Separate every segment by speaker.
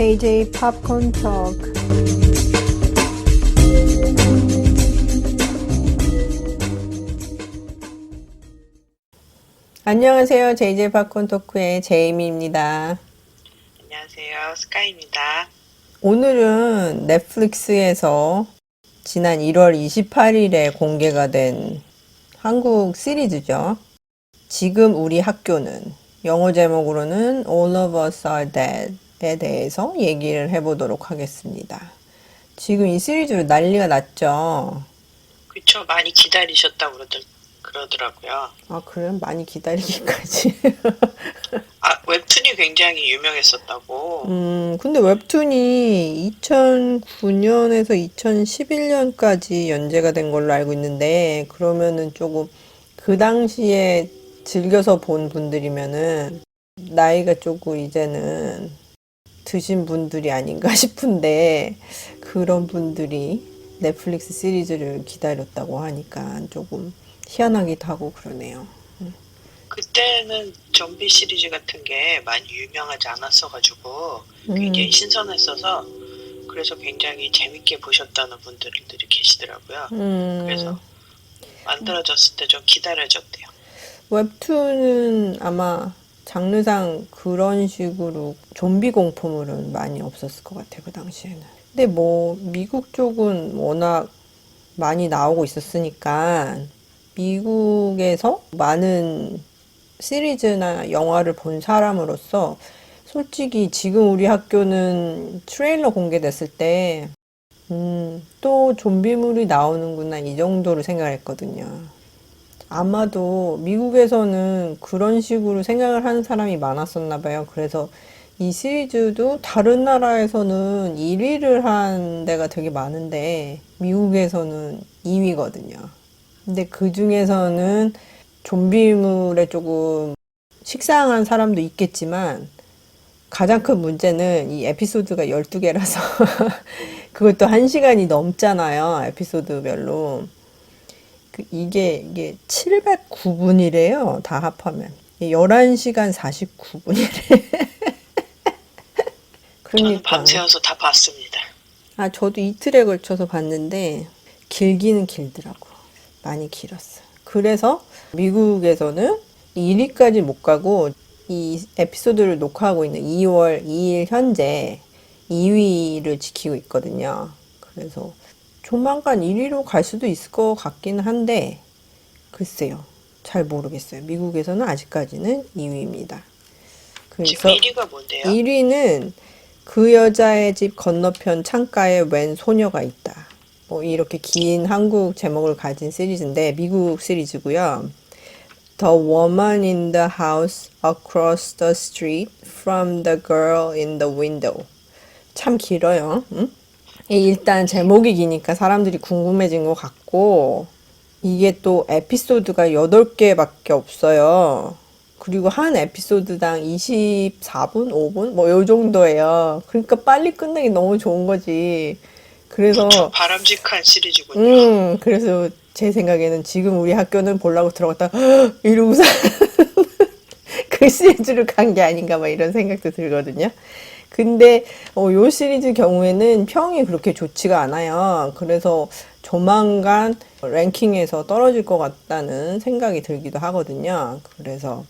Speaker 1: JJ Popcorn Talk. 안녕하세요. JJ 팝콘 토크의 제이미입니다.
Speaker 2: 안녕하세요. 스카이입니다.
Speaker 1: 오늘은 넷플릭스에서 지난 1월 28일에 공개가 된 한국 시리즈죠. 지금 우리 학교는, 영어 제목으로는 All of Us Are Dead에 대해서 얘기를 해보도록 하겠습니다. 지금 이 시리즈로 난리가 났죠.
Speaker 2: 그쵸. 많이 기다리셨다고 그러더라고요.
Speaker 1: 아, 그래요? 많이 기다리기까지.
Speaker 2: 웹툰이 굉장히 유명했었다고.
Speaker 1: 근데 웹툰이 2009년에서 2011년까지 연재가 된 걸로 알고 있는데, 그러면은 조금 그 당시에 즐겨서 본 분들이면은 나이가 조금 이제는 드신 분들이 아닌가 싶은데, 그런 분들이 넷플릭스 시리즈를 기다렸다고 하니까 조금 희한하기도 하고 그러네요.
Speaker 2: 그때는 좀비 시리즈 같은 게 많이 유명하지 않았어가지고 굉장히 신선했어서 그래서 굉장히 재밌게 보셨다는 분들이 계시더라고요. 그래서 만들어졌을 때 좀 기다려졌대요.
Speaker 1: 웹툰은 아마 장르상 그런 식으로 좀비 공포물은 많이 없었을 것 같아요, 그 당시에는. 근데 뭐 미국 쪽은 워낙 많이 나오고 있었으니까 미국에서 많은 시리즈나 영화를 본 사람으로서 솔직히 지금 우리 학교는 트레일러 공개됐을 때 또 좀비물이 나오는구나 이 정도로 생각했거든요. 아마도 미국에서는 그런 식으로 생각을 하는 사람이 많았었나 봐요. 그래서 이 시리즈도 다른 나라에서는 1위를 한 데가 되게 많은데 미국에서는 2위거든요. 근데 그 중에서는 좀비물에 조금 식상한 사람도 있겠지만 가장 큰 문제는 이 에피소드가 12개라서 그것도 1시간이 넘잖아요. 에피소드별로. 이게 709분이래요. 다 합하면. 11시간 49분이래.
Speaker 2: 저는 밤새워서 다 봤습니다.
Speaker 1: 저도 이틀에 걸쳐서 봤는데 길기는 길더라고. 많이 길었어요. 그래서 미국에서는 1위까지 못 가고 이 에피소드를 녹화하고 있는 2월 2일 현재 2위를 지키고 있거든요. 그래서 조만간 1위로 갈 수도 있을 것 같기는 한데 글쎄요. 잘 모르겠어요. 미국에서는 아직까지는 2위입니다.
Speaker 2: 지금 1위가 뭔데요?
Speaker 1: 1위는 그 여자의 집 건너편 창가에 웬 소녀가 있다. 뭐 이렇게 긴 한국 제목을 가진 시리즈인데 미국 시리즈고요. The Woman in the House Across the Street from the Girl in the Window. 참 길어요. 응? 일단 제목이 기니까 사람들이 궁금해진 것 같고 이게 또 에피소드가 8개밖에 없어요. 그리고 한 에피소드당 24분, 5분? 뭐 요 정도예요. 그러니까 빨리 끝내기 너무 좋은 거지. 그래서
Speaker 2: 바람직한 시리즈군요.
Speaker 1: 그래서 제 생각에는 지금 우리 학교는 보려고 들어갔다 이러고서 그 시리즈로 간 게 아닌가 막 이런 생각도 들거든요. 근데 요 시리즈 경우에는 평이 그렇게 좋지가 않아요. 그래서 조만간 랭킹에서 떨어질 것 같다는 생각이 들기도 하거든요. 그래서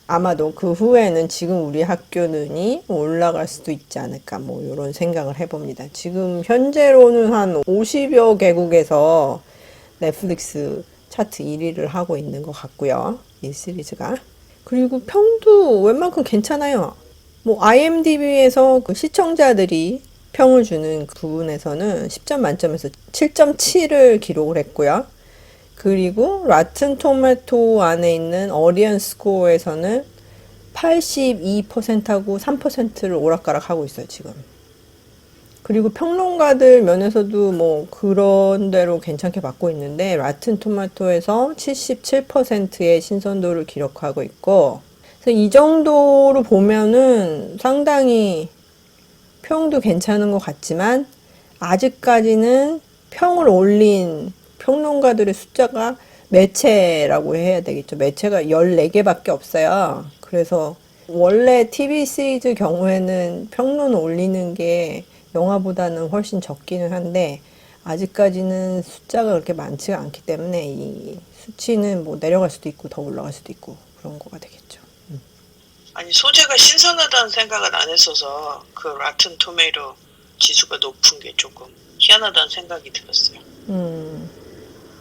Speaker 1: 아마도 그 후에는 지금 우리 학교는이 올라갈 수도 있지 않을까 뭐 이런 생각을 해봅니다. 지금 현재로는 한 50여 개국에서 넷플릭스 차트 1위를 하고 있는 것 같고요. 이 시리즈가. 그리고 평도 웬만큼 괜찮아요. 뭐 IMDb에서 그 시청자들이 평을 주는 그 부분에서는 10점 만점에서 7.7을 기록을 했고요. 그리고 라튼 토마토 안에 있는 어리언스 스코어에서는 82%하고 3%를 오락가락하고 있어요, 지금. 그리고 평론가들 면에서도 뭐 그런 대로 괜찮게 받고 있는데 라튼 토마토에서 77%의 신선도를 기록하고 있고 그래서 이 정도로 보면은 상당히 평도 괜찮은 것 같지만 아직까지는 평을 올린 평론가들의 숫자가 매체라고 해야 되겠죠. 매체가 14개밖에 없어요. 그래서 원래 TV 시리즈 경우에는 평론 올리는 게 영화보다는 훨씬 적기는 한데 아직까지는 숫자가 그렇게 많지가 않기 때문에 이 수치는 뭐 내려갈 수도 있고 더 올라갈 수도 있고 그런 거가 되겠죠.
Speaker 2: 아니 소재가 신선하다는 생각은 안 했어서 그 라튼 토메이토 지수가 높은 게 조금 희한하다는 생각이 들었어요.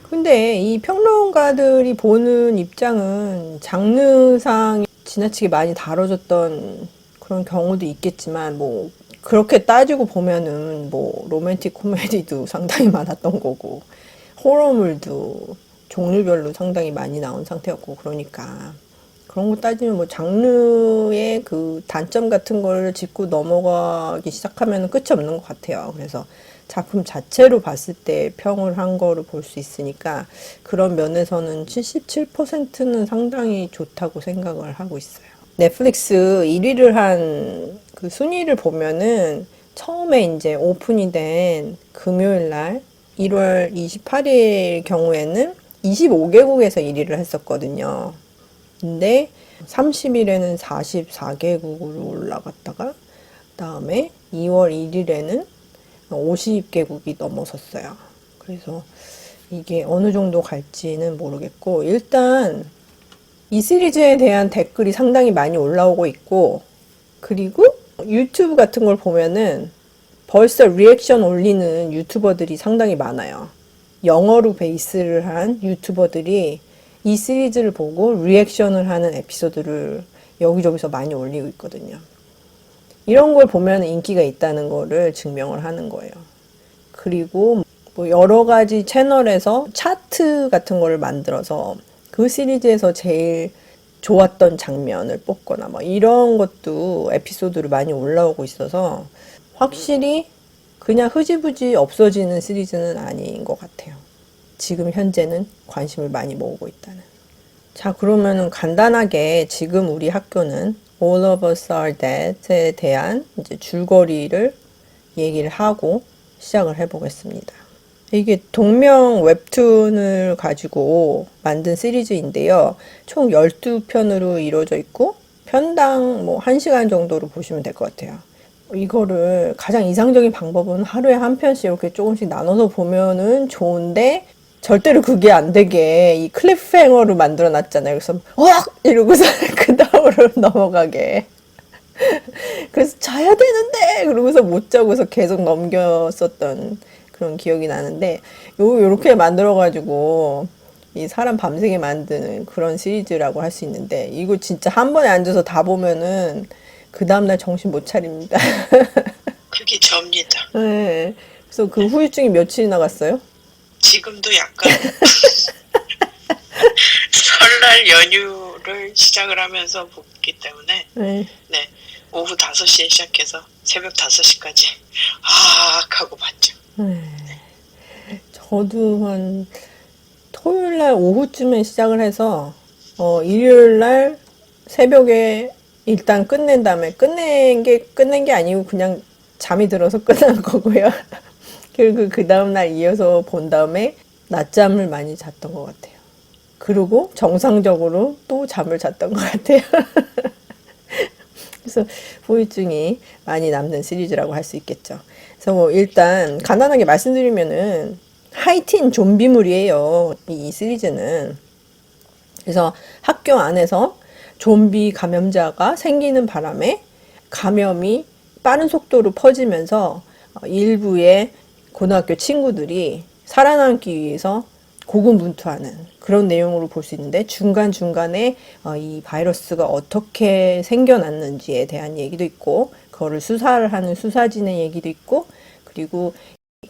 Speaker 1: 근데 이 평론가들이 보는 입장은 장르상 지나치게 많이 다뤄졌던 그런 경우도 있겠지만 뭐 그렇게 따지고 보면은 뭐 로맨틱 코미디도 상당히 많았던 거고 호러물도 종류별로 상당히 많이 나온 상태였고 그러니까 그런 거 따지면 뭐 장르의 그 단점 같은 걸 짚고 넘어가기 시작하면 끝이 없는 것 같아요. 그래서 작품 자체로 봤을 때 평을 한 거를 볼 수 있으니까 그런 면에서는 77%는 상당히 좋다고 생각을 하고 있어요. 넷플릭스 1위를 한 그 순위를 보면은 처음에 이제 오픈이 된 금요일 날 1월 28일 경우에는 25개국에서 1위를 했었거든요. 근데 30일에는 44개국으로 올라갔다가 그다음에 2월 1일에는 50개국이 넘어섰어요. 그래서 이게 어느 정도 갈지는 모르겠고 일단 이 시리즈에 대한 댓글이 상당히 많이 올라오고 있고 그리고 유튜브 같은 걸 보면은 벌써 리액션 올리는 유튜버들이 상당히 많아요. 영어로 베이스를 한 유튜버들이 이 시리즈를 보고 리액션을 하는 에피소드를 여기저기서 많이 올리고 있거든요. 이런 걸 보면 인기가 있다는 거를 증명을 하는 거예요. 그리고 뭐 여러 가지 채널에서 차트 같은 거를 만들어서 그 시리즈에서 제일 좋았던 장면을 뽑거나 뭐 이런 것도 에피소드로 많이 올라오고 있어서 확실히 그냥 흐지부지 없어지는 시리즈는 아닌 것 같아요. 지금 현재는 관심을 많이 모으고 있다는. 자, 그러면은 간단하게 지금 우리 학교는 All of Us Are Dead에 대한 이제 줄거리를 얘기를 하고 시작을 해보겠습니다. 이게 동명 웹툰을 가지고 만든 시리즈인데요. 총 12편으로 이루어져 있고 편당 뭐 1시간 정도로 보시면 될 것 같아요. 이거를 가장 이상적인 방법은 하루에 한 편씩 이렇게 조금씩 나눠서 보면은 좋은데 절대로 그게 안 되게 이 클리프행어로 만들어 놨잖아요. 그래서 이러고서 그 다음으로 넘어가게. 그래서 자야 되는데 그러고서 못 자고서 계속 넘겼었던 그런 기억이 나는데 요렇게 만들어가지고 이 사람 밤새게 만드는 그런 시리즈라고 할 수 있는데 이거 진짜 한 번에 앉아서 다 보면은 그 다음날 정신 못 차립니다.
Speaker 2: 그게 접니다.
Speaker 1: 네. 그래서 그 후유증이 며칠이나 갔어요?
Speaker 2: 지금도 약간 설날 연휴를 시작을 하면서 보기 때문에
Speaker 1: 네.
Speaker 2: 네, 오후 5시에 시작해서 새벽 5시까지 하고 봤죠.
Speaker 1: 저도 한 토요일날 오후쯤에 시작을 해서 일요일날 새벽에 일단 끝낸 다음에 끝낸 게 아니고 그냥 잠이 들어서 끝난 거고요. 그리고 그 다음날 이어서 본 다음에 낮잠을 많이 잤던 것 같아요. 그리고 정상적으로 또 잠을 잤던 것 같아요. 그래서 후유증이 많이 남는 시리즈라고 할 수 있겠죠. 그래서 뭐 일단 간단하게 말씀드리면은 하이틴 좀비물이에요. 이 시리즈는. 그래서 학교 안에서 좀비 감염자가 생기는 바람에 감염이 빠른 속도로 퍼지면서 일부의 고등학교 친구들이 살아남기 위해서 고군분투하는 그런 내용으로 볼 수 있는데 중간중간에 이 바이러스가 어떻게 생겨났는지에 대한 얘기도 있고 그거를 수사를 하는 수사진의 얘기도 있고 그리고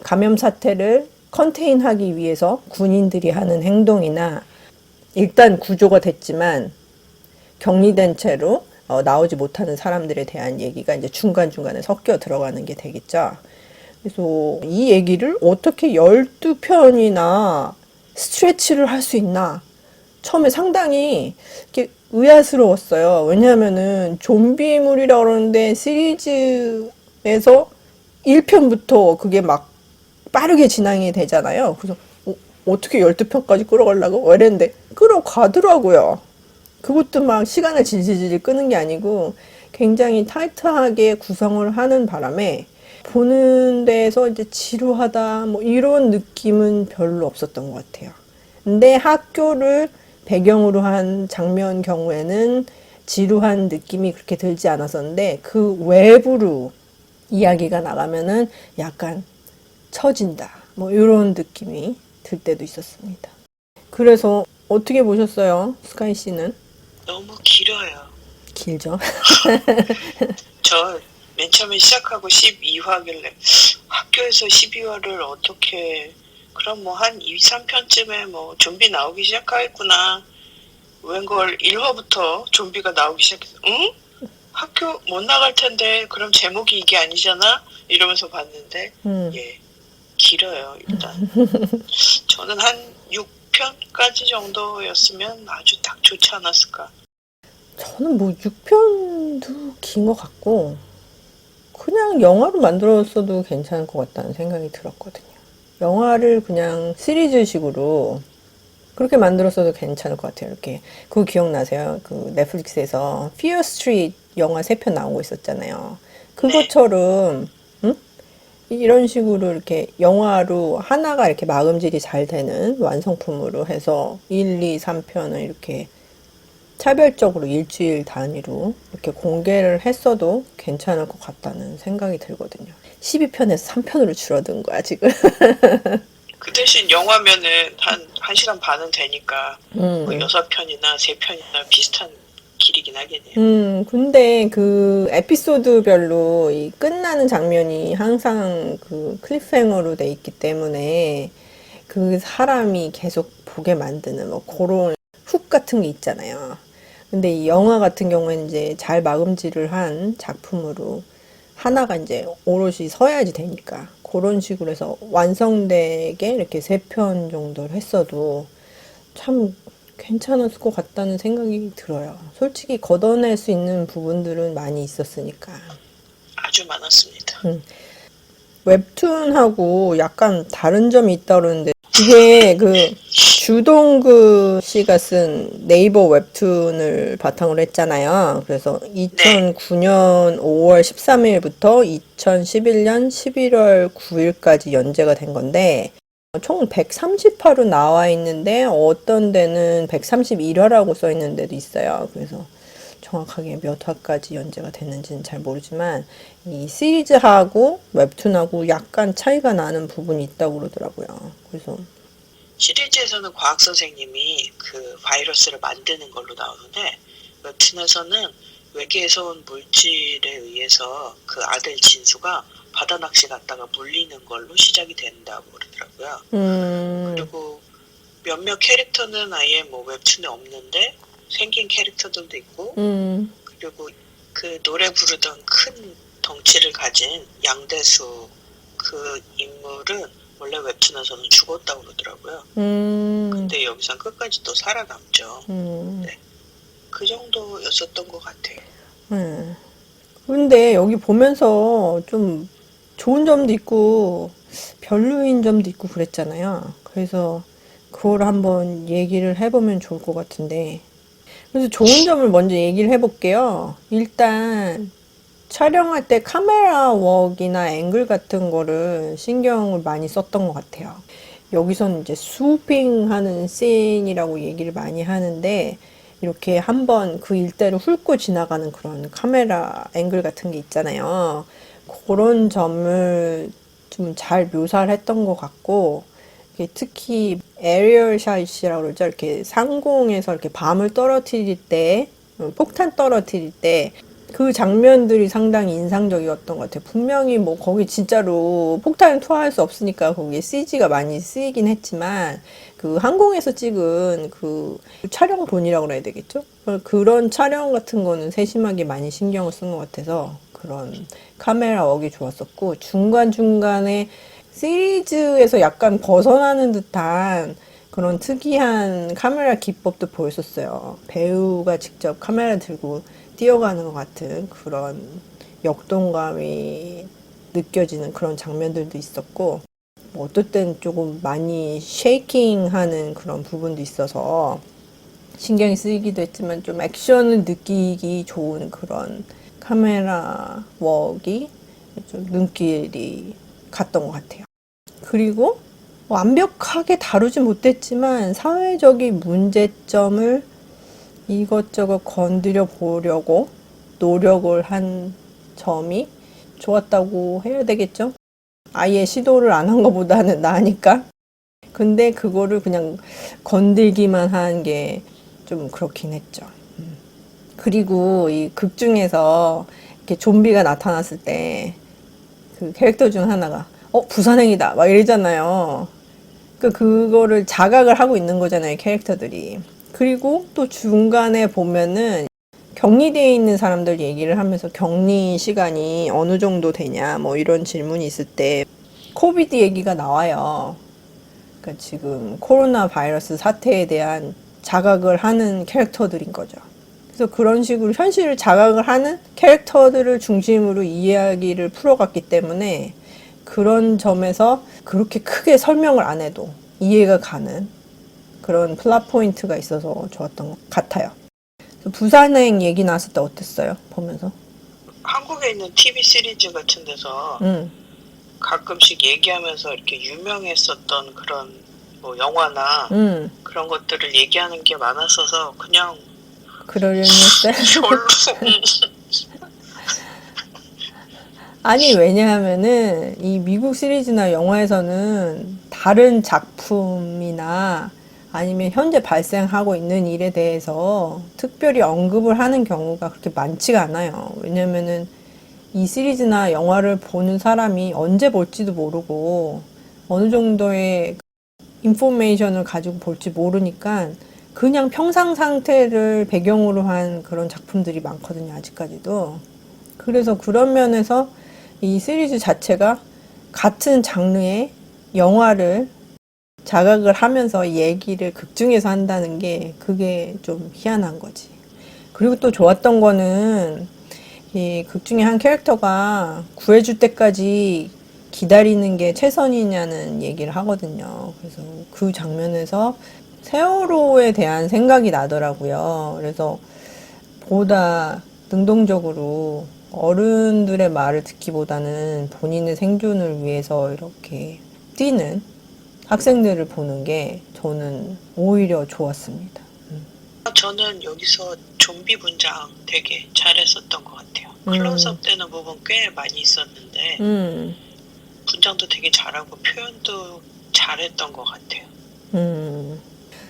Speaker 1: 감염 사태를 컨테인하기 위해서 군인들이 하는 행동이나 일단 구조가 됐지만 격리된 채로 나오지 못하는 사람들에 대한 얘기가 이제 중간중간에 섞여 들어가는 게 되겠죠. 그래서 이 얘기를 어떻게 12편이나 스트레치를 할 수 있나 처음에 상당히 이렇게 의아스러웠어요. 왜냐하면은 좀비물이라 그러는데 시리즈에서 1편부터 그게 막 빠르게 진행이 되잖아요. 그래서 어떻게 12편까지 끌어가려고? 이랬는데 끌어가더라고요. 그것도 막 시간을 질질질 끄는 게 아니고 굉장히 타이트하게 구성을 하는 바람에 보는 데서 이제 지루하다 뭐 이런 느낌은 별로 없었던 것 같아요. 근데 학교를 배경으로 한 장면 경우에는 지루한 느낌이 그렇게 들지 않았었는데 그 외부로 이야기가 나가면은 약간 처진다 뭐 이런 느낌이 들 때도 있었습니다. 그래서 어떻게 보셨어요? 스카이 씨는?
Speaker 2: 너무 길어요.
Speaker 1: 길죠?
Speaker 2: 저 맨 처음에 시작하고 12화길래 학교에서 12화를 어떻게 그럼 뭐 한 2, 3편쯤에 뭐 좀비 나오기 시작하겠구나. 웬걸 1화부터 좀비가 나오기 시작해서 응? 학교 못 나갈 텐데 그럼 제목이 이게 아니잖아? 이러면서 봤는데 예 길어요 일단. 저는 한 6편까지 정도였으면 아주 딱 좋지 않았을까.
Speaker 1: 저는 뭐 6편도 긴 것 같고 그냥 영화로 만들었어도 괜찮을 것 같다는 생각이 들었거든요. 영화를 그냥 시리즈식으로 그렇게 만들었어도 괜찮을 것 같아요. 이렇게 그거 기억나세요? 그 넷플릭스에서 피어 스트리트 영화 3편 나온 거 있었잖아요. 그것처럼 응? 이런 식으로 이렇게 영화로 하나가 이렇게 마감질이 잘 되는 완성품으로 해서 1, 2, 3편을 이렇게 차별적으로 일주일 단위로 이렇게 공개를 했어도 괜찮을 것 같다는 생각이 들거든요. 12편에서 3편으로 줄어든 거야, 지금.
Speaker 2: 그 대신 영화면은 한 1시간 반은 되니까 뭐 6편이나 3편이나 비슷한 길이긴 하겠네요.
Speaker 1: 근데 그 에피소드별로 이 끝나는 장면이 항상 그 클리프행어로 돼 있기 때문에 그 사람이 계속 보게 만드는 뭐 그런 훅 같은 게 있잖아요. 근데 이 영화 같은 경우에는 이제 잘 마감질을 한 작품으로 하나가 이제 오롯이 서야지 되니까 그런 식으로 해서 완성되게 이렇게 3편 정도를 했어도 참 괜찮았을 것 같다는 생각이 들어요. 솔직히 걷어낼 수 있는 부분들은 많이 있었으니까.
Speaker 2: 아주 많았습니다.
Speaker 1: 웹툰하고 약간 다른 점이 있다 그러는데 이게 그 주동그 씨가 쓴 네이버 웹툰을 바탕으로 했잖아요. 그래서 2009년 5월 13일부터 2011년 11월 9일까지 연재가 된 건데 총 130화로 나와 있는데 어떤 데는 131화라고 써 있는 데도 있어요. 그래서 정확하게 몇 화까지 연재가 됐는지는 잘 모르지만 이 시리즈하고 웹툰하고 약간 차이가 나는 부분이 있다고 그러더라고요. 그래서
Speaker 2: 시리즈에서는 과학 선생님이 그 바이러스를 만드는 걸로 나오는데 웹툰에서는 외계에서 온 물질에 의해서 그 아들 진수가 바다 낚시 갔다가 물리는 걸로 시작이 된다고 그러더라고요. 그리고 몇몇 캐릭터는 아예 뭐 웹툰에 없는데 생긴 캐릭터들도 있고 그리고 그 노래 부르던 큰 덩치를 가진 양대수 그 인물은 원래 웹툰에서는 죽었다고 그러더라고요. 근데 여기선 끝까지 또 살아남죠. 네. 그 정도였었던 것 같아요.
Speaker 1: 근데 여기 보면서 좀 좋은 점도 있고 별로인 점도 있고 그랬잖아요. 그래서 그걸 한번 얘기를 해보면 좋을 것 같은데 그래서 좋은 점을 먼저 얘기를 해볼게요. 일단 촬영할 때 카메라 웍이나 앵글 같은 거를 신경을 많이 썼던 것 같아요. 여기서는 이제 스우핑 하는 씬이라고 얘기를 많이 하는데 이렇게 한번 그 일대를 훑고 지나가는 그런 카메라 앵글 같은 게 있잖아요. 그런 점을 좀 잘 묘사를 했던 것 같고 특히 에리얼 샷이라고 그러죠. 이렇게 상공에서 이렇게 밤을 떨어뜨릴 때, 폭탄 떨어뜨릴 때 그 장면들이 상당히 인상적이었던 것 같아요. 분명히 뭐 거기 진짜로 폭탄을 투하할 수 없으니까 거기에 CG가 많이 쓰이긴 했지만 그 항공에서 찍은 그 촬영본이라고 그래야 되겠죠? 그런 촬영 같은 거는 세심하게 많이 신경을 쓴 것 같아서 그런 카메라 웍이 좋았었고 중간중간에 시리즈에서 약간 벗어나는 듯한 그런 특이한 카메라 기법도 보였었어요. 배우가 직접 카메라 들고 뛰어가는 것 같은 그런 역동감이 느껴지는 그런 장면들도 있었고 어떨 땐 조금 많이 쉐이킹하는 그런 부분도 있어서 신경이 쓰이기도 했지만 좀 액션을 느끼기 좋은 그런 카메라 웍이 좀 눈길이 갔던 것 같아요. 그리고 완벽하게 다루지 못했지만 사회적인 문제점을 이것저것 건드려 보려고 노력을 한 점이 좋았다고 해야 되겠죠? 아예 시도를 안 한 것보다는 나으니까. 근데 그거를 그냥 건들기만 한 게 좀 그렇긴 했죠. 그리고 이 극 중에서 이렇게 좀비가 나타났을 때 그 캐릭터 중 하나가 부산행이다 막 이러잖아요. 그거를 자각을 하고 있는 거잖아요, 캐릭터들이. 그리고 또 중간에 보면은 격리되어 있는 사람들 얘기를 하면서 격리 시간이 어느 정도 되냐 뭐 이런 질문이 있을 때 코비드 얘기가 나와요. 그러니까 지금 코로나 바이러스 사태에 대한 자각을 하는 캐릭터들인 거죠. 그래서 그런 식으로 현실을 자각을 하는 캐릭터들을 중심으로 이야기를 풀어갔기 때문에 그런 점에서 그렇게 크게 설명을 안 해도 이해가 가는 그런 플롯 포인트가 있어서 좋았던 것 같아요. 부산행 얘기 나왔을 때 어땠어요? 보면서?
Speaker 2: 한국에 있는 TV 시리즈 같은 데서 가끔씩 얘기하면서 이렇게 유명했었던 그런 뭐 영화나 그런 것들을 얘기하는 게 많았어서 그냥
Speaker 1: 그러려니 했어요?
Speaker 2: 별로.
Speaker 1: 아니, 왜냐하면은 이 미국 시리즈나 영화에서는 다른 작품이나 아니면 현재 발생하고 있는 일에 대해서 특별히 언급을 하는 경우가 그렇게 많지가 않아요. 왜냐면은 이 시리즈나 영화를 보는 사람이 언제 볼지도 모르고 어느 정도의 인포메이션을 가지고 볼지 모르니까 그냥 평상 상태를 배경으로 한 그런 작품들이 많거든요, 아직까지도. 그래서 그런 면에서 이 시리즈 자체가 같은 장르의 영화를 자각을 하면서 얘기를 극중에서 한다는 게 그게 좀 희한한 거지. 그리고 또 좋았던 거는 이 극중에 한 캐릭터가 구해줄 때까지 기다리는 게 최선이냐는 얘기를 하거든요. 그래서 그 장면에서 세월호에 대한 생각이 나더라고요. 그래서 보다 능동적으로 어른들의 말을 듣기보다는 본인의 생존을 위해서 이렇게 뛰는 학생들을 보는 게 저는 오히려 좋았습니다.
Speaker 2: 저는 여기서 좀비 분장 되게 잘했었던 것 같아요. 클로즈업 되는 부분 꽤 많이 있었는데 분장도 되게 잘하고 표현도 잘했던 것 같아요.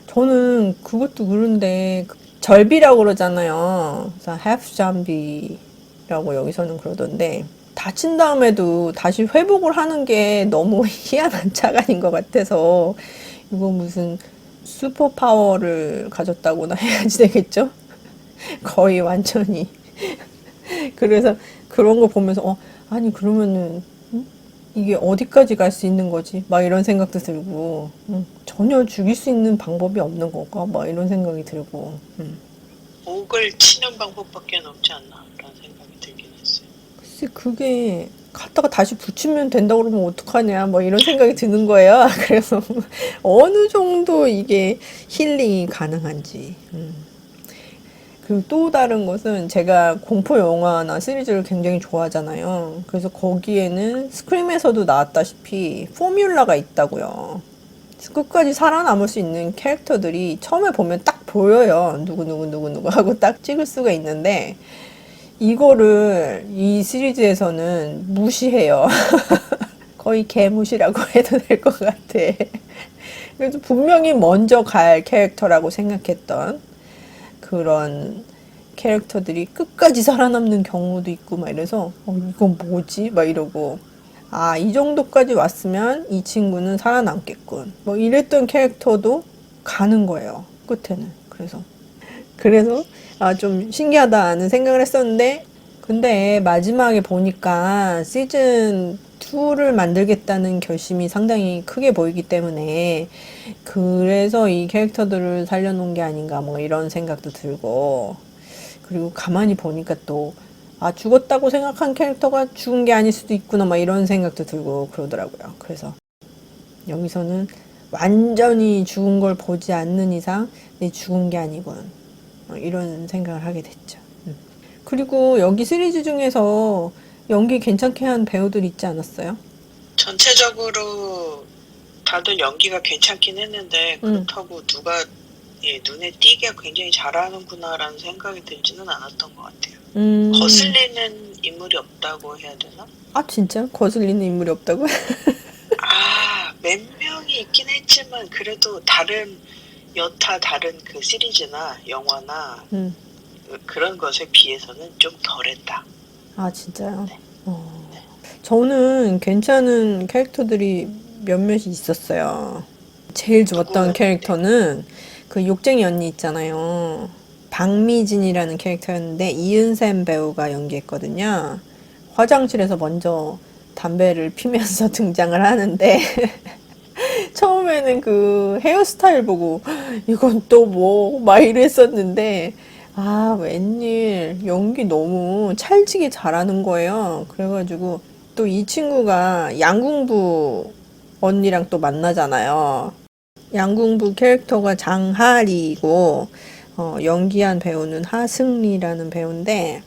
Speaker 1: 저는 그것도 그런데 절비라고 그러잖아요. 그래서 half zombie라고 여기서는 그러던데 다친 다음에도 다시 회복을 하는 게 너무 희한한 차간인 것 같아서 이거 무슨 슈퍼 파워를 가졌다고나 해야지 되겠죠? 거의 완전히. 그래서 그런 거 보면서 아니 그러면은 이게 어디까지 갈 수 있는 거지? 막 이런 생각도 들고 전혀 죽일 수 있는 방법이 없는 건가? 막 이런 생각이 들고
Speaker 2: 목을 치는 방법밖에 없지 않나 그런 생각이 들긴 했어요.
Speaker 1: 글쎄 그게 갖다가 다시 붙이면 된다고 그러면 어떡하냐 뭐 이런 생각이 드는 거예요. 그래서 어느 정도 이게 힐링이 가능한지. 그리고 또 다른 것은 제가 공포 영화나 시리즈를 굉장히 좋아하잖아요. 그래서 거기에는 스크림에서도 나왔다시피 포뮬라가 있다고요. 끝까지 살아남을 수 있는 캐릭터들이 처음에 보면 딱 보여요. 누구 하고 딱 찍을 수가 있는데 이거를 이 시리즈에서는 무시해요. 거의 개무시라고 해도 될 것 같아. 그래서 분명히 먼저 갈 캐릭터라고 생각했던 그런 캐릭터들이 끝까지 살아남는 경우도 있고 막 이래서 이건 뭐지? 막 이러고 이 정도까지 왔으면 이 친구는 살아남겠군. 뭐 이랬던 캐릭터도 가는 거예요. 끝에는. 그래서 좀 신기하다는 생각을 했었는데 근데 마지막에 보니까 시즌 2를 만들겠다는 결심이 상당히 크게 보이기 때문에 그래서 이 캐릭터들을 살려놓은 게 아닌가 뭐 이런 생각도 들고 그리고 가만히 보니까 또 죽었다고 생각한 캐릭터가 죽은 게 아닐 수도 있구나 막 이런 생각도 들고 그러더라고요. 그래서 여기서는 완전히 죽은 걸 보지 않는 이상 내 죽은 게 아니군. 이런 생각을 하게 됐죠. 그리고 여기 시리즈 중에서 연기 괜찮게 한 배우들 있지 않았어요?
Speaker 2: 전체적으로 다들 연기가 괜찮긴 했는데 그렇다고 누가 눈에 띄게 굉장히 잘하는구나라는 생각이 들지는 않았던 것 같아요. 거슬리는 인물이 없다고 해야 되나?
Speaker 1: 아, 진짜? 거슬리는 인물이 없다고?
Speaker 2: 몇 명이 있긴 했지만 그래도 여타 다른 그 시리즈나 영화나 그런 것에 비해서는 좀 덜했다.
Speaker 1: 아, 진짜요?
Speaker 2: 네.
Speaker 1: 저는 괜찮은 캐릭터들이 몇몇이 있었어요. 제일 좋았던
Speaker 2: 누구요?
Speaker 1: 캐릭터는 그 욕쟁이 언니 있잖아요. 박미진이라는 캐릭터였는데 이은샘 배우가 연기했거든요. 화장실에서 먼저 담배를 피면서 등장을 하는데 처음에는 그 헤어스타일 보고 이건 또 뭐 막 이랬었는데 웬일 연기 너무 찰지게 잘하는 거예요. 그래가지고 또 이 친구가 양궁부 언니랑 또 만나잖아요. 양궁부 캐릭터가 장하리고 연기한 배우는 하승리라는 배우인데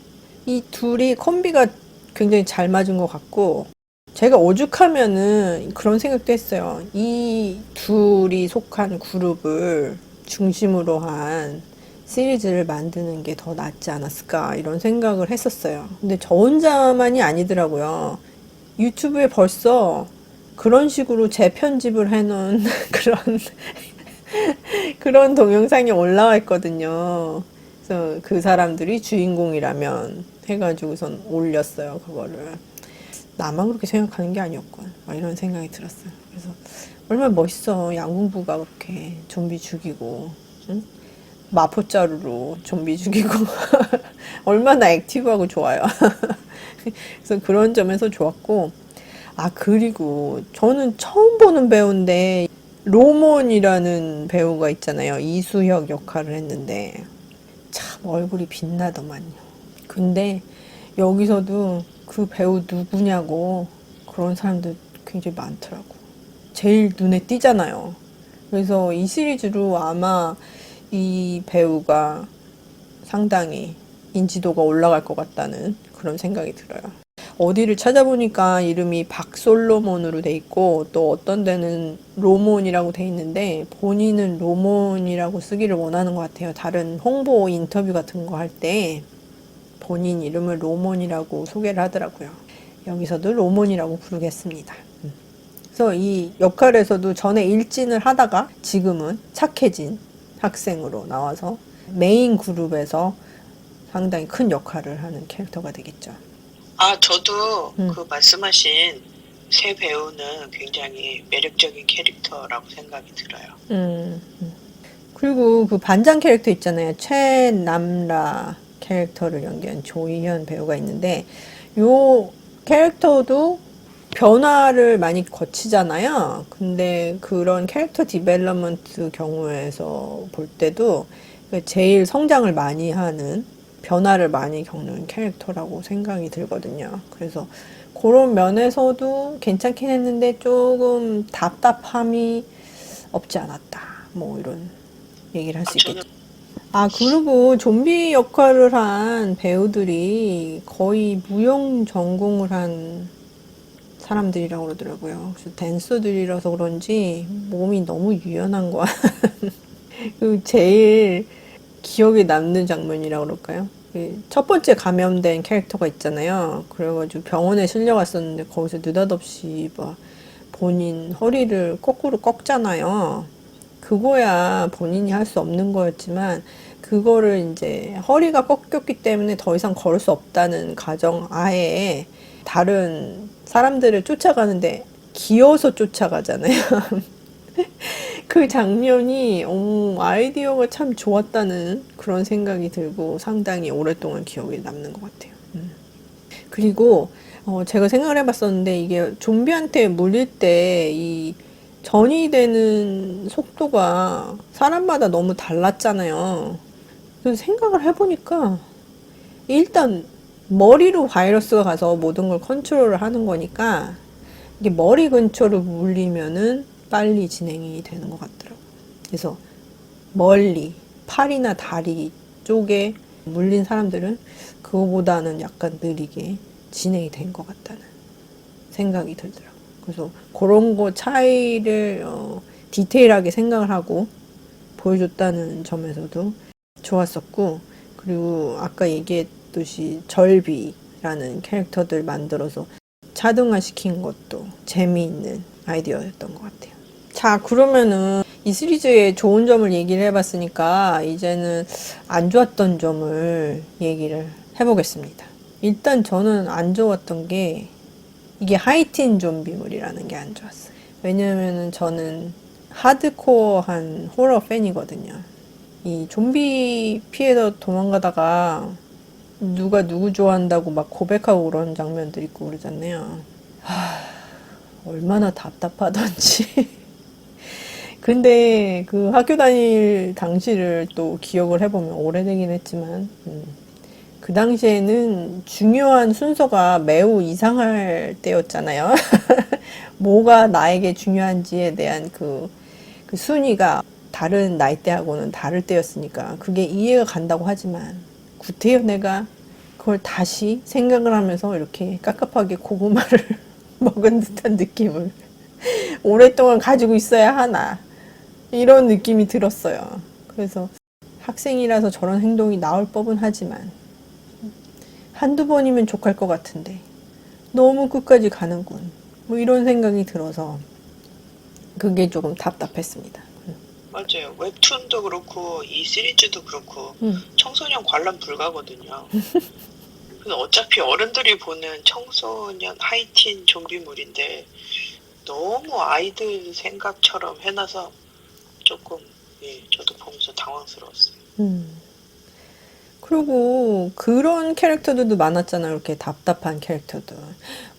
Speaker 1: 이 둘이 콤비가 굉장히 잘 맞은 것 같고 제가 오죽하면은 그런 생각도 했어요. 이 둘이 속한 그룹을 중심으로 한 시리즈를 만드는 게 더 낫지 않았을까 이런 생각을 했었어요. 근데 저 혼자만이 아니더라고요. 유튜브에 벌써 그런 식으로 재편집을 해놓은 그런 동영상이 올라와 있거든요. 그래서 그 사람들이 주인공이라면 해가지고선 올렸어요, 그거를. 나만 그렇게 생각하는 게 아니었군. 막 이런 생각이 들었어요. 그래서 얼마나 멋있어. 양궁부가 그렇게 좀비 죽이고, 응? 마포자루로 좀비 죽이고. 얼마나 액티브하고 좋아요. 그래서 그런 점에서 좋았고, 그리고 저는 처음 보는 배우인데, 로몬이라는 배우가 있잖아요. 이수혁 역할을 했는데, 참 얼굴이 빛나더만요. 근데 여기서도 그 배우 누구냐고 그런 사람들 굉장히 많더라고. 제일 눈에 띄잖아요. 그래서 이 시리즈로 아마 이 배우가 상당히 인지도가 올라갈 것 같다는 그런 생각이 들어요. 어디를 찾아보니까 이름이 박솔로몬으로 돼 있고 또 어떤 데는 로몬이라고 돼 있는데 본인은 로몬이라고 쓰기를 원하는 것 같아요. 다른 홍보 인터뷰 같은 거 할 때 본인 이름을 로몬이라고 소개를 하더라고요. 여기서도 로몬이라고 부르겠습니다. 그래서 이 역할에서도 전에 일진을 하다가 지금은 착해진 학생으로 나와서 메인 그룹에서 상당히 큰 역할을 하는 캐릭터가 되겠죠.
Speaker 2: 저도 그 말씀하신 세 배우는 굉장히 매력적인 캐릭터라고 생각이 들어요.
Speaker 1: 그리고 그 반장 캐릭터 있잖아요. 최남라 캐릭터를 연기한 조희현 배우가 있는데 요 캐릭터도 변화를 많이 거치잖아요. 근데 그런 캐릭터 디벨op먼트 경우에서 볼 때도 제일 성장을 많이 하는 변화를 많이 겪는 캐릭터라고 생각이 들거든요. 그래서 그런 면에서도 괜찮긴 했는데 조금 답답함이 없지 않았다. 뭐 이런 얘기를 할 수 있겠죠. 그리고 좀비 역할을 한 배우들이 거의 무용 전공을 한 사람들이라고 그러더라고요. 그래서 댄서들이라서 그런지 몸이 너무 유연한 거야. 그 제일 기억에 남는 장면이라고 그럴까요? 첫 번째 감염된 캐릭터가 있잖아요. 그래가지고 병원에 실려갔었는데 거기서 느닷없이 막 본인 허리를 거꾸로 꺾잖아요. 그거야 본인이 할 수 없는 거였지만 그거를 이제 허리가 꺾였기 때문에 더 이상 걸을 수 없다는 가정 하에 다른 사람들을 쫓아가는데 기어서 쫓아가잖아요. 그 장면이 아이디어가 참 좋았다는 그런 생각이 들고 상당히 오랫동안 기억에 남는 것 같아요. 그리고 제가 생각을 해봤었는데 이게 좀비한테 물릴 때 이 전이 되는 속도가 사람마다 너무 달랐잖아요. 그래서 생각을 해보니까 일단 머리로 바이러스가 가서 모든 걸 컨트롤을 하는 거니까 이게 머리 근처로 물리면은 빨리 진행이 되는 것 같더라고요. 그래서 멀리 팔이나 다리 쪽에 물린 사람들은 그거보다는 약간 느리게 진행이 된 것 같다는 생각이 들더라고요. 그래서 그런 거 차이를 디테일하게 생각을 하고 보여줬다는 점에서도 좋았었고, 그리고 아까 얘기했듯이 절비라는 캐릭터들 만들어서 차등화 시킨 것도 재미있는 아이디어였던 것 같아요. 자, 그러면은 이 시리즈의 좋은 점을 얘기를 해봤으니까 이제는 안 좋았던 점을 얘기를 해보겠습니다. 일단 저는 안 좋았던 게 이게 하이틴 좀비물이라는 게 안 좋았어요. 왜냐면은 저는 하드코어한 호러 팬이거든요. 이 좀비 피해서 도망가다가 누가 누구 좋아한다고 막 고백하고 그런 장면들 있고 그러잖아요. 얼마나 답답하던지. 근데 그 학교 다닐 당시를 또 기억을 해보면 오래되긴 했지만, 그 당시에는 중요한 순서가 매우 이상할 때였잖아요. 뭐가 나에게 중요한지에 대한 그 순위가 다른 나이대하고는 다를 때였으니까 그게 이해가 간다고 하지만, 구태여 내가 그걸 다시 생각을 하면서 이렇게 깝깝하게 고구마를 먹은 듯한 느낌을 오랫동안 가지고 있어야 하나, 이런 느낌이 들었어요. 그래서 학생이라서 저런 행동이 나올 법은 하지만 한두 번이면 족할 것 같은데 너무 끝까지 가는군, 뭐 이런 생각이 들어서 그게 조금 답답했습니다.
Speaker 2: 맞아요. 웹툰도 그렇고 이 시리즈도 그렇고 청소년 관람 불가거든요. 그래서 어차피 어른들이 보는 청소년 하이틴 좀비물인데 너무 아이들 생각처럼 해놔서 조금, 저도 보면서 당황스러웠어요.
Speaker 1: 그리고 그런 캐릭터들도 많았잖아. 이렇게 답답한 캐릭터들.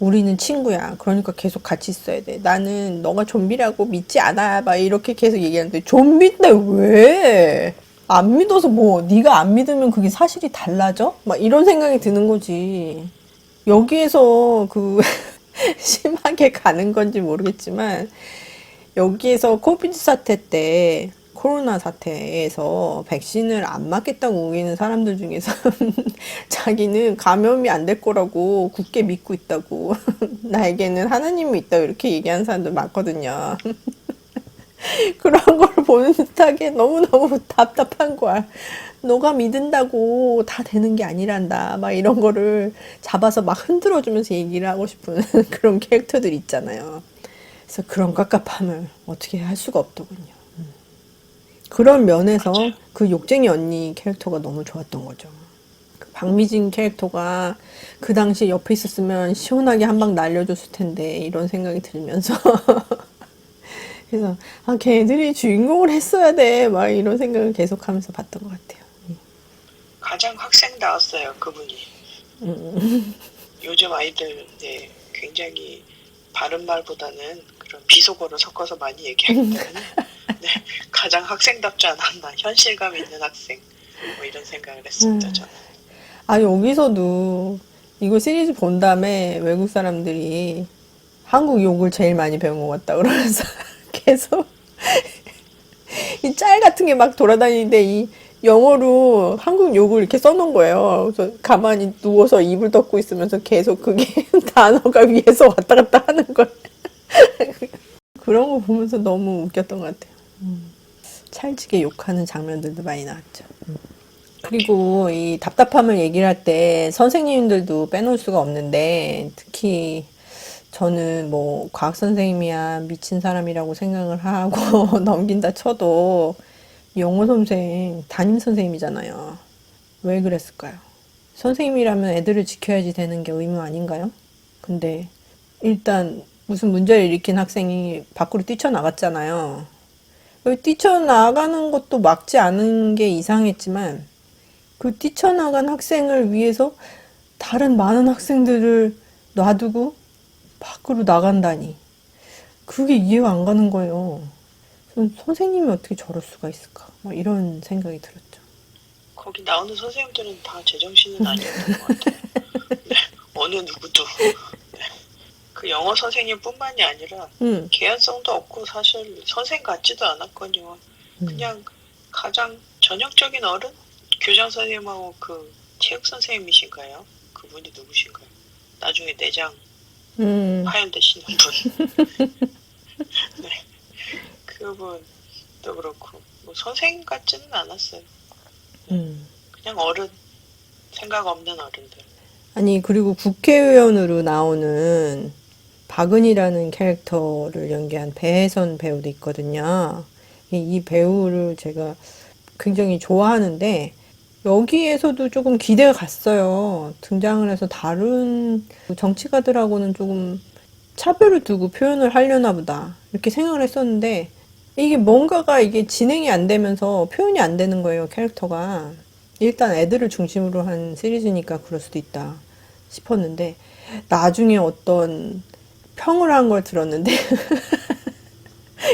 Speaker 1: 우리는 친구야. 그러니까 계속 같이 있어야 돼. 나는 너가 좀비라고 믿지 않아. 막 이렇게 계속 얘기하는데, 좀비인데 왜? 안 믿어서 뭐 네가 안 믿으면 그게 사실이 달라져? 막 이런 생각이 드는 거지. 여기에서 그 심하게 가는 건지 모르겠지만, 여기에서 코비드 사태 때, 코로나 사태에서 백신을 안 맞겠다고 우기는 사람들 중에서 자기는 감염이 안 될 거라고 굳게 믿고 있다고, 나에게는 하나님이 있다고 이렇게 얘기하는 사람들 많거든요. 그런 걸 보는 듯하게 너무너무 답답한 거야. 너가 믿는다고 다 되는 게 아니란다. 막 이런 거를 잡아서 막 흔들어주면서 얘기를 하고 싶은 그런 캐릭터들 있잖아요. 그래서 그런 깝깝함을 어떻게 할 수가 없더군요. 그런 면에서 그 욕쟁이 언니 캐릭터가 너무 좋았던 거죠. 그 박미진 캐릭터가 그 당시에 옆에 있었으면 시원하게 한 방 날려줬을 텐데, 이런 생각이 들면서 그래서 걔들이 주인공을 했어야 돼, 막 이런 생각을 계속하면서 봤던 것 같아요.
Speaker 2: 가장 학생다웠어요, 그분이. 요즘 아이들 굉장히 바른 말보다는 그런 비속어를 섞어서 많이 얘기하기 때문에 가장 학생답지 않았나, 현실감 있는 학생, 뭐 이런 생각을 했습니다, 저는.
Speaker 1: 여기서도 이거 시리즈 본 다음에 외국 사람들이 한국 욕을 제일 많이 배운 것 같다 그러면서 계속 이 짤 같은 게 막 돌아다니는데 이 영어로 한국 욕을 이렇게 써놓은 거예요. 그래서 가만히 누워서 이불 덮고 있으면서 계속 그게 단어가 위에서 왔다 갔다 하는 걸. 그런 거 보면서 너무 웃겼던 것 같아요. 찰지게 욕하는 장면들도 많이 나왔죠. 그리고 이 답답함을 얘기를 할 때 선생님들도 빼놓을 수가 없는데, 특히 저는 뭐 과학 선생님이야 미친 사람이라고 생각을 하고 넘긴다 쳐도 영어 선생, 담임 선생님이잖아요. 왜 그랬을까요? 선생님이라면 애들을 지켜야지 되는 게 의무 아닌가요? 근데 일단 무슨 문제를 일으킨 학생이 밖으로 뛰쳐나갔잖아요. 뛰쳐나가는 것도 막지 않은 게 이상했지만, 그 뛰쳐나간 학생을 위해서 다른 많은 학생들을 놔두고 밖으로 나간다니. 그게 이해가 안 가는 거예요. 선생님이 어떻게 저럴 수가 있을까? 뭐 이런 생각이 들었죠.
Speaker 2: 거기 나오는 선생님들은 다 제정신은 아니었던 것 같아요. 어느 누구도. 그 그 영어 선생님뿐만이 아니라 개연성도 없고 사실 선생 같지도 않았거든요. 그냥 가장 전형적인 어른? 교장 선생님하고 그 체육 선생님이신가요? 그분이 누구신가요? 나중에 내장 파열되시는 분. 네. 그분도 그렇고 뭐 선생님 같지는 않았어요. 그냥 어른, 생각 없는 어른들.
Speaker 1: 아니, 그리고 국회의원으로 나오는 박은희라는 캐릭터를 연기한 배혜선 배우도 있거든요. 이 배우를 제가 굉장히 좋아하는데 여기에서도 조금 기대가 갔어요. 등장을 해서 다른 정치가들하고는 조금 차별을 두고 표현을 하려나 보다 이렇게 생각을 했었는데 이게 뭔가가 이게 진행이 안 되면서 표현이 안 되는 거예요, 캐릭터가. 일단 애들을 중심으로 한 시리즈니까 그럴 수도 있다 싶었는데 나중에 어떤 평을 한 걸 들었는데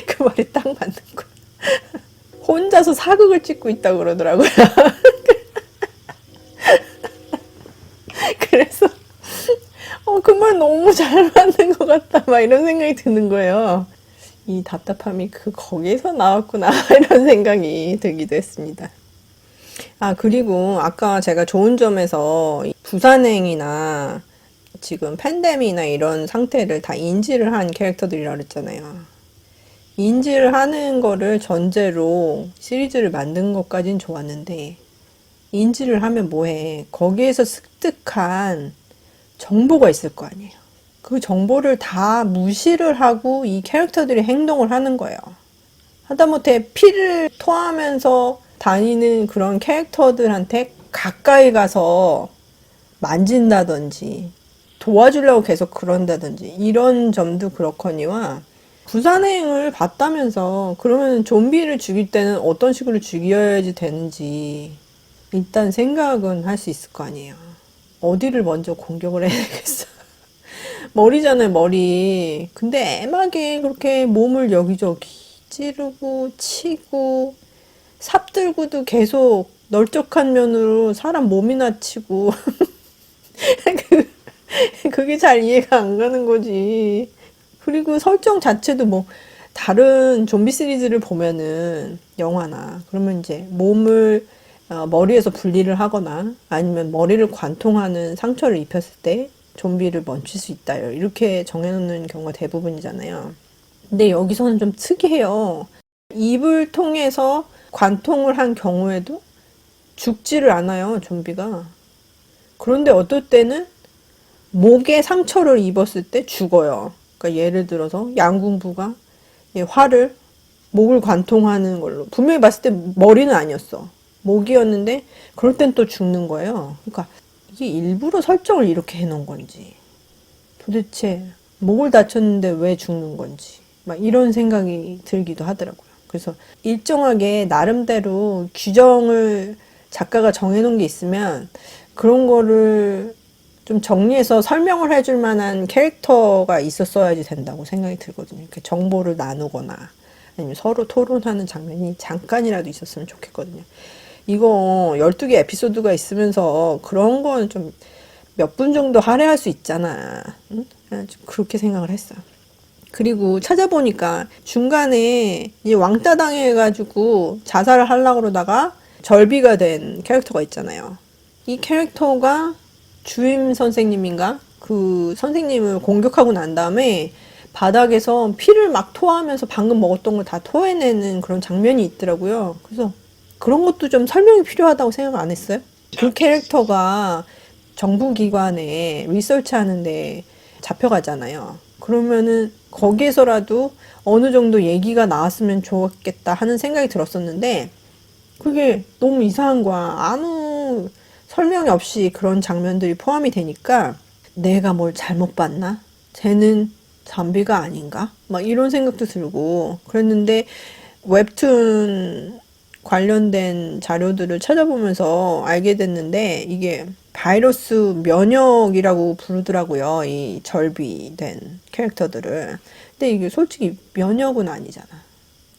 Speaker 1: 그 말이 딱 맞는 거야. 혼자서 사극을 찍고 있다고 그러더라고요. 그래서 그 말 너무 잘 맞는 것 같다 막 이런 생각이 드는 거예요. 이 답답함이 거기에서 나왔구나 이런 생각이 들기도 했습니다. 아, 그리고 아까 제가 좋은 점에서 부산행이나 지금 팬데믹이나 이런 상태를 다 인지를 한 캐릭터들이라 그랬잖아요. 인지를 하는 거를 전제로 시리즈를 만든 것까진 좋았는데 인지를 하면 뭐해. 거기에서 습득한 정보가 있을 거 아니에요. 그 정보를 다 무시를 하고 이 캐릭터들이 행동을 하는 거예요. 하다못해 피를 토하면서 다니는 그런 캐릭터들한테 가까이 가서 만진다든지 도와주려고 계속 그런다든지 이런 점도 그렇거니와 부산행을 봤다면서 그러면 좀비를 죽일 때는 어떤 식으로 죽여야지 되는지 일단 생각은 할 수 있을 거 아니에요. 어디를 먼저 공격을 해야 되겠어. 머리잖아요, 머리. 근데 애매하게 그렇게 몸을 여기저기 찌르고 치고 삽들고도 계속 널쩍한 면으로 사람 몸이나 치고 그게 잘 이해가 안 가는 거지. 그리고 설정 자체도 뭐 다른 좀비 시리즈를 보면은 영화나 그러면 이제 몸을 머리에서 분리를 하거나 아니면 머리를 관통하는 상처를 입혔을 때 좀비를 멈출 수 있다 이렇게 정해놓는 경우가 대부분이잖아요. 근데 여기서는 좀 특이해요. 입을 통해서 관통을 한 경우에도 죽지를 않아요, 좀비가. 그런데 어떨 때는 목에 상처를 입었을 때 죽어요. 그러니까 예를 들어서 양궁부가 활을 목을 관통하는 걸로 분명히 봤을 때 머리는 아니었어. 목이었는데 그럴 땐 또 죽는 거예요. 그러니까 이게 일부러 설정을 이렇게 해놓은 건지 도대체 목을 다쳤는데 왜 죽는 건지 막 이런 생각이 들기도 하더라고요. 그래서 일정하게 나름대로 규정을 작가가 정해놓은 게 있으면 그런 거를 좀 정리해서 설명을 해줄 만한 캐릭터가 있었어야지 된다고 생각이 들거든요. 이렇게 정보를 나누거나 아니면 서로 토론하는 장면이 잠깐이라도 있었으면 좋겠거든요. 이거 12개 에피소드가 있으면서 그런 건 좀 몇 분 정도 할애할 수 있잖아. 응? 좀 그렇게 생각을 했어요. 그리고 찾아보니까 중간에 이제 왕따 당해가지고 자살을 하려고 그러다가 절비가 된 캐릭터가 있잖아요. 이 캐릭터가 주임 선생님인가? 그 선생님을 공격하고 난 다음에 바닥에서 피를 막 토하면서 방금 먹었던 걸 다 토해내는 그런 장면이 있더라고요. 그래서 그런 것도 좀 설명이 필요하다고 생각 안 했어요? 그 캐릭터가 정부기관에 리서치 하는데 잡혀가잖아요. 그러면은 거기에서라도 어느 정도 얘기가 나왔으면 좋겠다 하는 생각이 들었었는데 그게 너무 이상한 거야. 아무 설명이 없이 그런 장면들이 포함이 되니까 내가 뭘 잘못 봤나? 쟤는 좀비가 아닌가? 막 이런 생각도 들고 그랬는데 웹툰 관련된 자료들을 찾아보면서 알게 됐는데 이게 바이러스 면역이라고 부르더라고요. 이 절비된 캐릭터들을. 근데 이게 솔직히 면역은 아니잖아.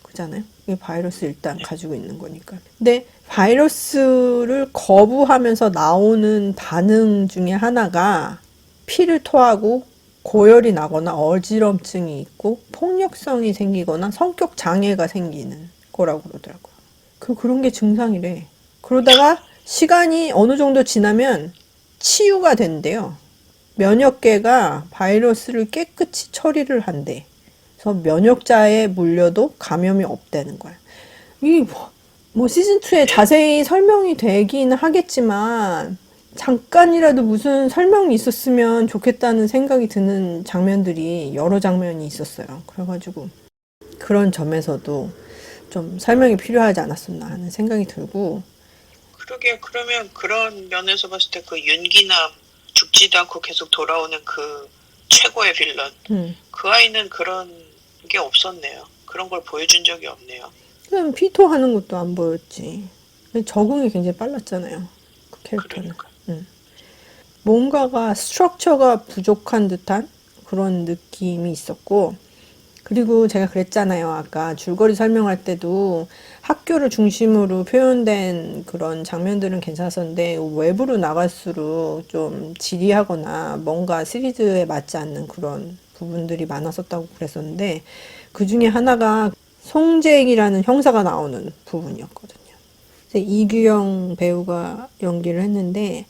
Speaker 1: 그잖아요? 이게 바이러스 일단 가지고 있는 거니까. 근데 바이러스를 거부하면서 나오는 반응 중에 하나가 피를 토하고 고열이 나거나 어지럼증이 있고 폭력성이 생기거나 성격 장애가 생기는 거라고 그러더라고요. 그런 게 증상이래. 그러다가 시간이 어느 정도 지나면 치유가 된대요. 면역계가 바이러스를 깨끗이 처리를 한대. 그래서 면역자에 물려도 감염이 없다는 거야. 이 뭐 시즌2에 자세히 설명이 되긴 하겠지만 잠깐이라도 무슨 설명이 있었으면 좋겠다는 생각이 드는 장면들이 여러 장면이 있었어요. 그래가지고 그런 점에서도 좀 설명이 필요하지 않았었나 하는 생각이 들고.
Speaker 2: 그러게, 그러면 그런 면에서 봤을 때 그 윤기남 죽지도 않고 계속 돌아오는 그 최고의 빌런, 그 아이는 그런 게 없었네요. 그런 걸 보여준 적이 없네요.
Speaker 1: 그냥 피토하는 것도 안 보였지. 적응이 굉장히 빨랐잖아요. 그 캐릭터는.
Speaker 2: 그러니까.
Speaker 1: 뭔가가 스트럭처가 부족한 듯한 그런 느낌이 있었고, 그리고 제가 그랬잖아요. 아까 줄거리 설명할 때도 학교를 중심으로 표현된 그런 장면들은 괜찮았었는데 외부로 나갈수록 좀 지리하거나 뭔가 시리즈에 맞지 않는 그런 부분들이 많았었다고 그랬었는데, 그 중에 하나가 송재익이라는 형사가 나오는 부분이었거든요. 이규영 배우가 연기를 했는데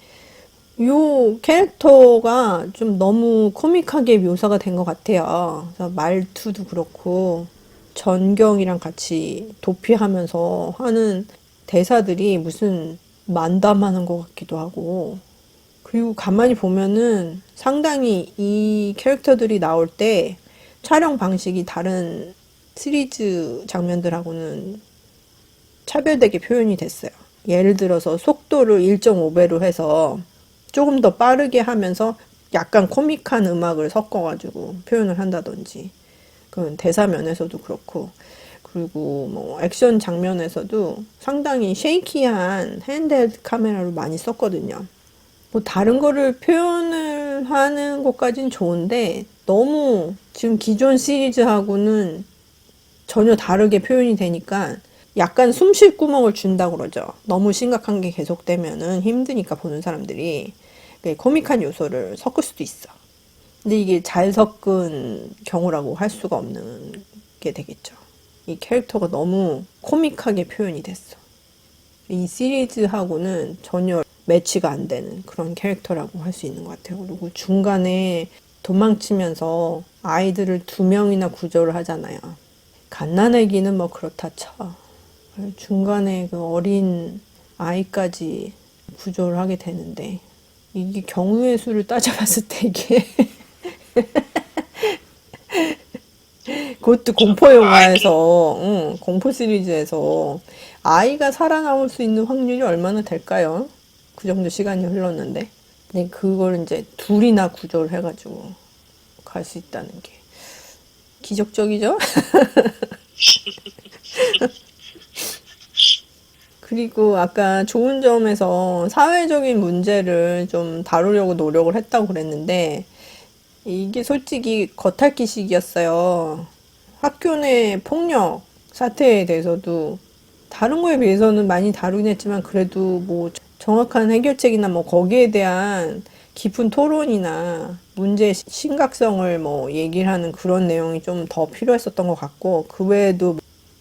Speaker 1: 요 캐릭터가 좀 너무 코믹하게 묘사가 된 것 같아요. 그래서 말투도 그렇고 전경이랑 같이 도피하면서 하는 대사들이 무슨 만담하는 것 같기도 하고, 그리고 가만히 보면은 상당히 이 캐릭터들이 나올 때 촬영 방식이 다른 시리즈 장면들하고는 차별되게 표현이 됐어요. 예를 들어서 속도를 1.5배로 해서 조금 더 빠르게 하면서 약간 코믹한 음악을 섞어가지고 표현을 한다든지, 그 대사 면에서도 그렇고, 그리고 뭐 액션 장면에서도 상당히 쉐이키한 핸드헬드 카메라로 많이 썼거든요. 뭐 다른 거를 표현을 하는 것까진 좋은데 너무 지금 기존 시리즈하고는 전혀 다르게 표현이 되니까 약간 숨 쉴 구멍을 준다 그러죠. 너무 심각한 게 계속되면은 힘드니까 보는 사람들이 코믹한 요소를 섞을 수도 있어. 근데 이게 잘 섞은 경우라고 할 수가 없는 게 되겠죠. 이 캐릭터가 너무 코믹하게 표현이 됐어. 이 시리즈하고는 전혀 매치가 안 되는 그런 캐릭터라고 할 수 있는 것 같아요. 그리고 중간에 도망치면서 아이들을 2명이나 구조를 하잖아요. 갓난아기는 뭐 그렇다 쳐. 중간에 그 어린 아이까지 구조를 하게 되는데, 이게 경우의 수를 따져봤을 때 이게 그것도 공포 영화에서, 공포 시리즈에서 아이가 살아남을 수 있는 확률이 얼마나 될까요? 그 정도 시간이 흘렀는데. 근데 그걸 이제 둘이나 구조를 해가지고 갈 수 있다는 게 기적적이죠? 그리고 아까 좋은 점에서 사회적인 문제를 좀 다루려고 노력을 했다고 그랬는데, 이게 솔직히 겉핥기식이었어요. 학교 내 폭력 사태에 대해서도 다른 거에 비해서는 많이 다루긴 했지만, 그래도 뭐 정확한 해결책이나 뭐 거기에 대한 깊은 토론이나 문제의 심각성을 뭐 얘기를 하는 그런 내용이 좀 더 필요했었던 것 같고, 그 외에도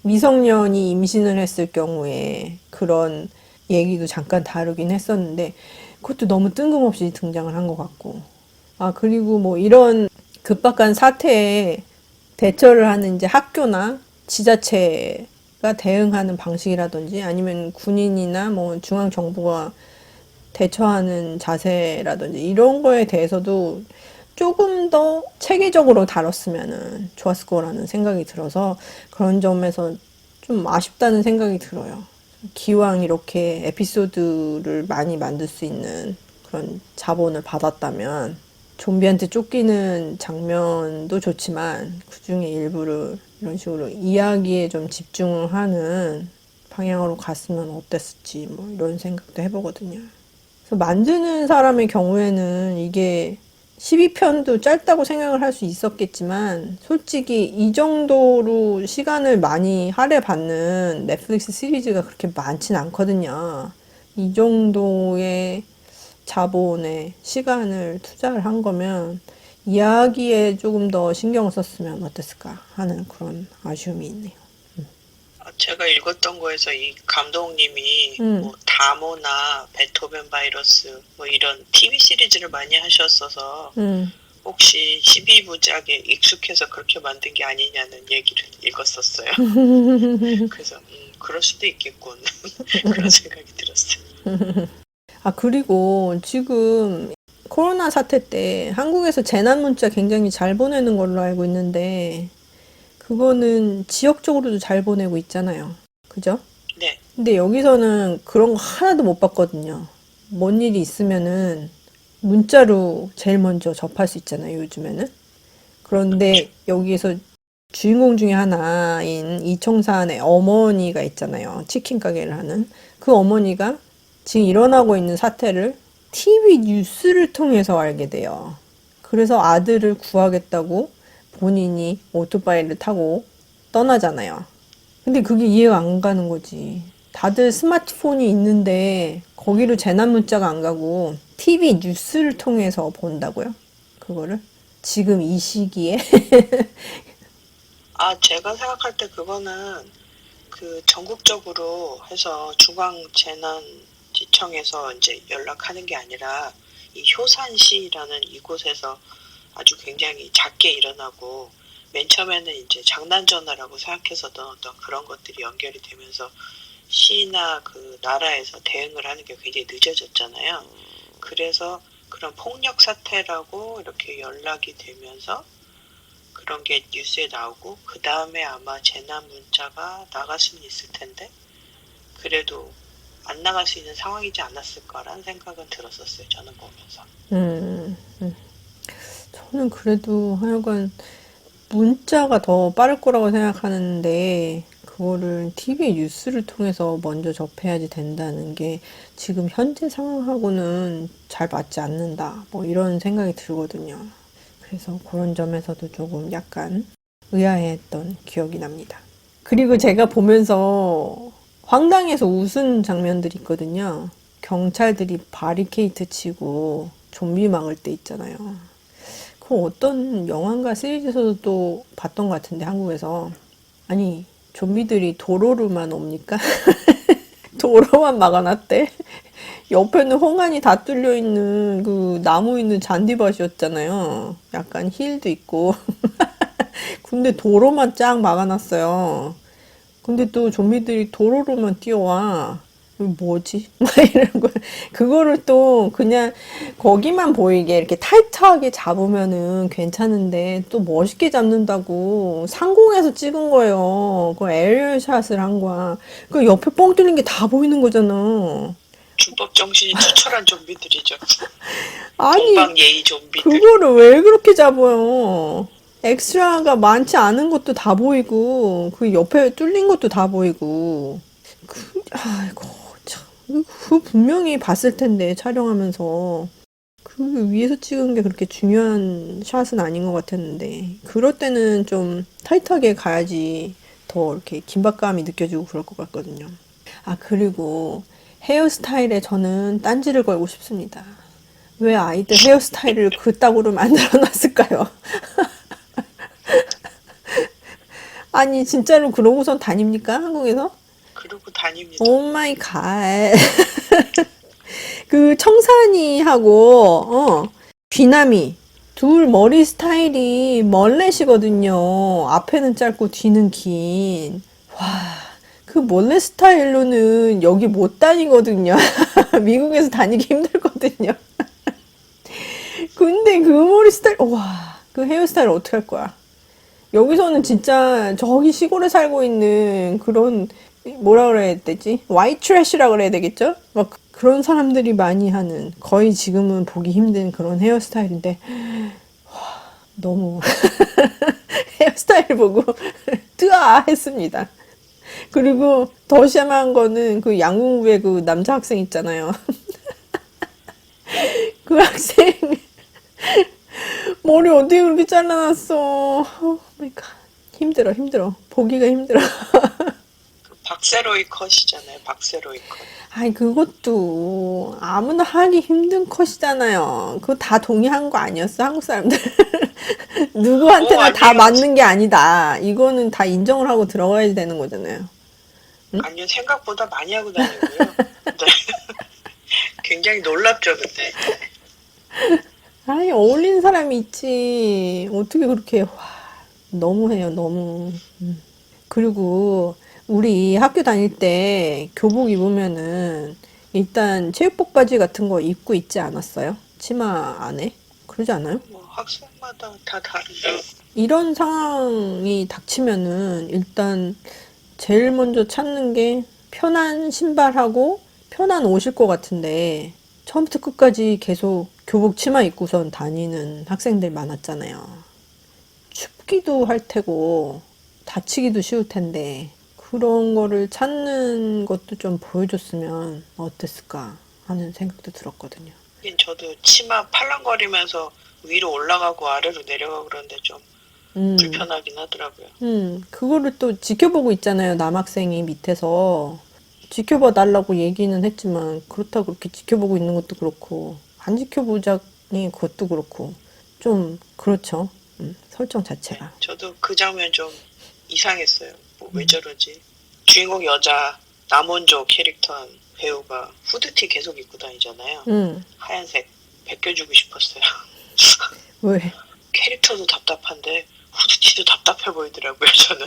Speaker 1: 미성년이 임신을 했을 경우에 그런 얘기도 잠깐 다루긴 했었는데, 그것도 너무 뜬금없이 등장을 한 것 같고, 그리고 뭐 이런 급박한 사태에 대처를 하는 이제 학교나 지자체가 대응하는 방식이라든지, 아니면 군인이나 뭐 중앙정부가 대처하는 자세라든지, 이런 거에 대해서도 조금 더 체계적으로 다뤘으면 좋았을 거라는 생각이 들어서, 그런 점에서 좀 아쉽다는 생각이 들어요. 기왕 이렇게 에피소드를 많이 만들 수 있는 그런 자본을 받았다면 좀비한테 쫓기는 장면도 좋지만 그 중에 일부를 이런 식으로 이야기에 좀 집중을 하는 방향으로 갔으면 어땠을지 뭐 이런 생각도 해보거든요. 그래서 만드는 사람의 경우에는 이게 12편도 짧다고 생각을 할 수 있었겠지만, 솔직히 이 정도로 시간을 많이 할애받는 넷플릭스 시리즈가 그렇게 많진 않거든요. 이 정도의 자본에 시간을 투자를 한 거면 이야기에 조금 더 신경을 썼으면 어땠을까 하는 그런 아쉬움이 있네요.
Speaker 2: 제가 읽었던 거에서 이 감독님이
Speaker 1: 음,
Speaker 2: 뭐 다모나 베토벤 바이러스 뭐 이런 TV 시리즈를 많이 하셨어서
Speaker 1: 음.
Speaker 2: 혹시 12부작에 익숙해서 그렇게 만든 게 아니냐는 얘기를 읽었었어요. 그래서 그럴 수도 있겠군. 그런 생각이 들었어요.
Speaker 1: 아, 그리고 지금 코로나 사태 때 한국에서 재난 문자 굉장히 잘 보내는 걸로 알고 있는데, 그거는 지역적으로도 잘 보내고 있잖아요. 그죠?
Speaker 2: 네,
Speaker 1: 근데 여기서는 그런 거 하나도 못 봤거든요. 뭔 일이 있으면은 문자로 제일 먼저 접할 수 있잖아요, 요즘에는.
Speaker 2: 그렇죠.
Speaker 1: 그런데 여기에서 주인공 중에 하나인 이청산의 어머니가 있잖아요. 치킨 가게를 하는. 그 어머니가 지금 일어나고 있는 사태를 TV 뉴스를 통해서 알게 돼요. 그래서 아들을 구하겠다고 본인이 오토바이를 타고 떠나잖아요. 근데 그게 이해가 안 가는 거지. 다들 스마트폰이 있는데 거기로 재난 문자가 안 가고 TV 뉴스를 통해서 본다고요? 그거를? 지금 이 시기에?
Speaker 2: 제가 생각할 때 그거는 그 전국적으로 해서 중앙재난지청에서 이제 연락하는 게 아니라 이 효산시라는 이곳에서 아주 굉장히 작게 일어나고 맨 처음에는 이제 장난 전화라고 생각해서던 어떤 그런 것들이 연결이 되면서 시나 그 나라에서 대응을 하는 게 굉장히 늦어졌잖아요. 그래서 그런 폭력 사태라고 이렇게 연락이 되면서 그런 게 뉴스에 나오고 그 다음에 아마 재난 문자가 나갈 수는 있을 텐데 그래도 안 나갈 수 있는 상황이지 않았을까라는 생각은 들었었어요. 저는 보면서.
Speaker 1: 음, 저는 그래도 하여간 문자가 더 빠를 거라고 생각하는데, 그거를 TV 뉴스를 통해서 먼저 접해야지 된다는 게 지금 현재 상황하고는 잘 맞지 않는다. 뭐 이런 생각이 들거든요. 그래서 그런 점에서도 조금 약간 의아했던 기억이 납니다. 그리고 제가 보면서 황당해서 웃은 장면들이 있거든요. 경찰들이 바리케이트 치고 좀비 막을 때 있잖아요. 그 어떤 영화인가 시리즈에서도 또 봤던 것 같은데, 한국에서. 아니, 좀비들이 도로로만 옵니까? 도로만 막아놨대. 옆에는 홍안이 다 뚫려 있는 그 나무 있는 잔디밭이었잖아요. 약간 힐도 있고. 근데 도로만 쫙 막아놨어요. 근데 또 좀비들이 도로로만 뛰어와. 이거 뭐지? 막 이런 거. 그거를 또 그냥 거기만 보이게 이렇게 타이트하게 잡으면은 괜찮은데 또 멋있게 잡는다고 상공에서 찍은 거예요. 그 에리얼 샷을 한 거야. 그 옆에 뻥 뚫린 게 다 보이는 거잖아.
Speaker 2: 준법 정신이 투철한 좀비들이죠.
Speaker 1: 아니,
Speaker 2: 동방 예의 좀비들.
Speaker 1: 그거를 왜 그렇게 잡아요? 엑스트라가 많지 않은 것도 다 보이고, 그 옆에 뚫린 것도 다 보이고. 아이고, 참. 그 분명히 봤을 텐데, 촬영하면서. 그 위에서 찍은 게 그렇게 중요한 샷은 아닌 것 같았는데. 그럴 때는 좀 타이트하게 가야지 더 이렇게 긴박감이 느껴지고 그럴 것 같거든요. 아, 그리고 헤어스타일에 저는 딴지를 걸고 싶습니다. 왜 아이들 헤어스타일을 그따구로 만들어 놨을까요? 아니, 진짜로 그러고선 다닙니까? 한국에서?
Speaker 2: 그러고 다닙니다.
Speaker 1: 오 마이 갓. 그 청산이하고 귀남이 둘 머리 스타일이 멀렛이거든요. 앞에는 짧고 뒤는 긴. 와, 그 멀렛 스타일로는 여기 못 다니거든요. 미국에서 다니기 힘들거든요. 근데 그 머리 스타일, 와, 그 헤어스타일 어떻게 할 거야? 여기서는 진짜 저기 시골에 살고 있는 그런, 뭐라 그래야 되지? 화이트 트래쉬라 그래야 되겠죠? 막 그런 사람들이 많이 하는, 거의 지금은 보기 힘든 그런 헤어스타일인데, 너무 헤어스타일 보고 뜨아 했습니다. 그리고 더 심한 거는 그 양궁부의 그 남자 학생 있잖아요. 그 학생 머리 어떻게 그렇게 잘라놨어? 오 마이 갓. 힘들어, 힘들어. 보기가 힘들어.
Speaker 2: 그 박세로이 컷이잖아요. 박세로이 컷.
Speaker 1: 아이, 그것도 아무나 하기 힘든 컷이잖아요. 그거 다 동의한 거 아니었어? 한국 사람들. 누구한테나 다
Speaker 2: 아니에요.
Speaker 1: 맞는 게 아니다. 이거는 다 인정을 하고 들어가야 되는 거잖아요.
Speaker 2: 아니요, 생각보다 많이 하고 다니고요. 네. 굉장히 놀랍죠, 근데.
Speaker 1: 아니, 어울리는 사람이 있지. 어떻게 그렇게, 와, 너무해요, 너무. 그리고 우리 학교 다닐 때 교복 입으면은 일단 체육복 바지 같은 거 입고 있지 않았어요? 치마 안에? 그러지 않아요?
Speaker 2: 뭐 학생마다 다 다르죠.
Speaker 1: 이런 상황이 닥치면은 일단 제일 먼저 찾는 게 편한 신발하고 편한 옷일 것 같은데 처음부터 끝까지 계속 교복 치마 입고선 다니는 학생들 많았잖아요. 춥기도 할 테고 다치기도 쉬울 텐데 그런 거를 찾는 것도 좀 보여줬으면 어땠을까 하는 생각도 들었거든요.
Speaker 2: 하긴 저도 치마 팔랑거리면서 위로 올라가고 아래로 내려가고 그러는데 좀
Speaker 1: 음,
Speaker 2: 불편하긴 하더라고요.
Speaker 1: 그거를 또 지켜보고 있잖아요. 남학생이 밑에서 지켜봐 달라고 얘기는 했지만 그렇다고 그렇게 지켜보고 있는 것도 그렇고 안 지켜보자니 그것도 그렇고 좀 그렇죠. 설정
Speaker 2: 네,
Speaker 1: 자체가.
Speaker 2: 저도 그 장면 좀 이상했어요. 뭐 왜 저러지? 주인공 여자 남원조 캐릭터 배우가 후드티 계속 입고 다니잖아요.
Speaker 1: 음,
Speaker 2: 하얀색 벗겨주고 싶었어요.
Speaker 1: 왜?
Speaker 2: 캐릭터도 답답한데 후드티도 답답해 보이더라고요. 저는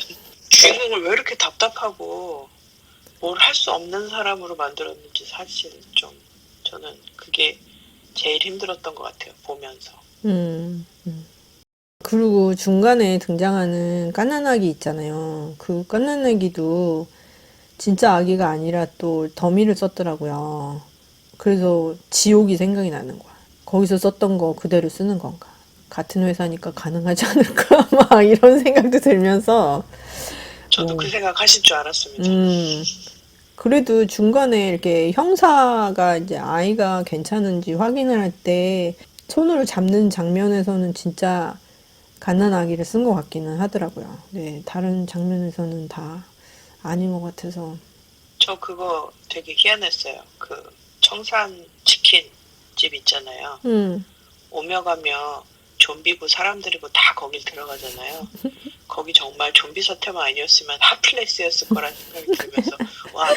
Speaker 2: 주인공을 왜 이렇게 답답하고 뭘 할 수 없는 사람으로 만들었는지 사실 좀 저는 그게 제일 힘들었던 것 같아요. 보면서.
Speaker 1: 그리고 중간에 등장하는 갓난아기 있잖아요. 그 갓난아기도 진짜 아기가 아니라 또 더미를 썼더라고요. 그래서 지옥이 생각이 나는 거야. 거기서 썼던 거 그대로 쓰는 건가? 같은 회사니까 가능하지 않을까? 막 이런 생각도 들면서,
Speaker 2: 저도
Speaker 1: 오,
Speaker 2: 그 생각 하실 줄 알았습니다.
Speaker 1: 음, 그래도 중간에 이렇게 형사가 이제 아이가 괜찮은지 확인을 할 때 손으로 잡는 장면에서는 진짜 갓난아기를 쓴 것 같기는 하더라고요. 네, 다른 장면에서는 다 아닌 것 같아서.
Speaker 2: 저 그거 되게 희한했어요. 그 청산 치킨 집 있잖아요.
Speaker 1: 음,
Speaker 2: 오며 가며 좀비고 사람들이고 다 거길 들어가잖아요. 거기 정말 좀비 사태만 아니었으면 핫플레이스였을 거란 생각이 들면서 와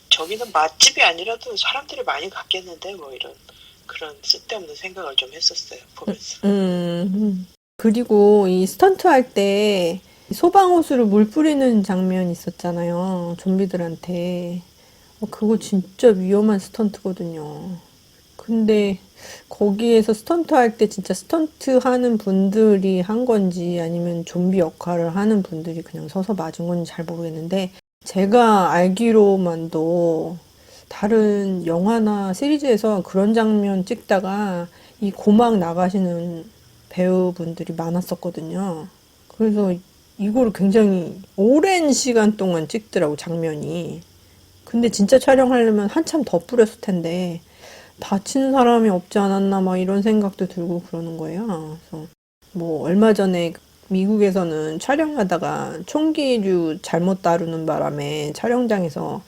Speaker 2: 저기는 맛집이 아니라도 사람들이 많이 갔겠는데 뭐 이런 그런 쓸데없는 생각을 좀 했었어요. 보면서.
Speaker 1: 그리고 이 스턴트 할 때 소방호수로 물 뿌리는 장면 있었잖아요. 좀비들한테. 그거 진짜 위험한 스턴트거든요. 근데 거기에서 스턴트 할 때 진짜 스턴트 하는 분들이 한 건지 아니면 좀비 역할을 하는 분들이 그냥 서서 맞은 건지 잘 모르겠는데 제가 알기로만도 다른 영화나 시리즈에서 그런 장면 찍다가 이 고막 나가시는 배우분들이 많았었거든요. 그래서 이거를 굉장히 오랜 시간 동안 찍더라고, 장면이. 근데 진짜 촬영하려면 한참 더 뿌렸을 텐데 다친 사람이 없지 않았나 막 이런 생각도 들고 그러는 거예요. 그래서 뭐 얼마 전에 미국에서는 촬영하다가 총기류 잘못 다루는 바람에 촬영장에서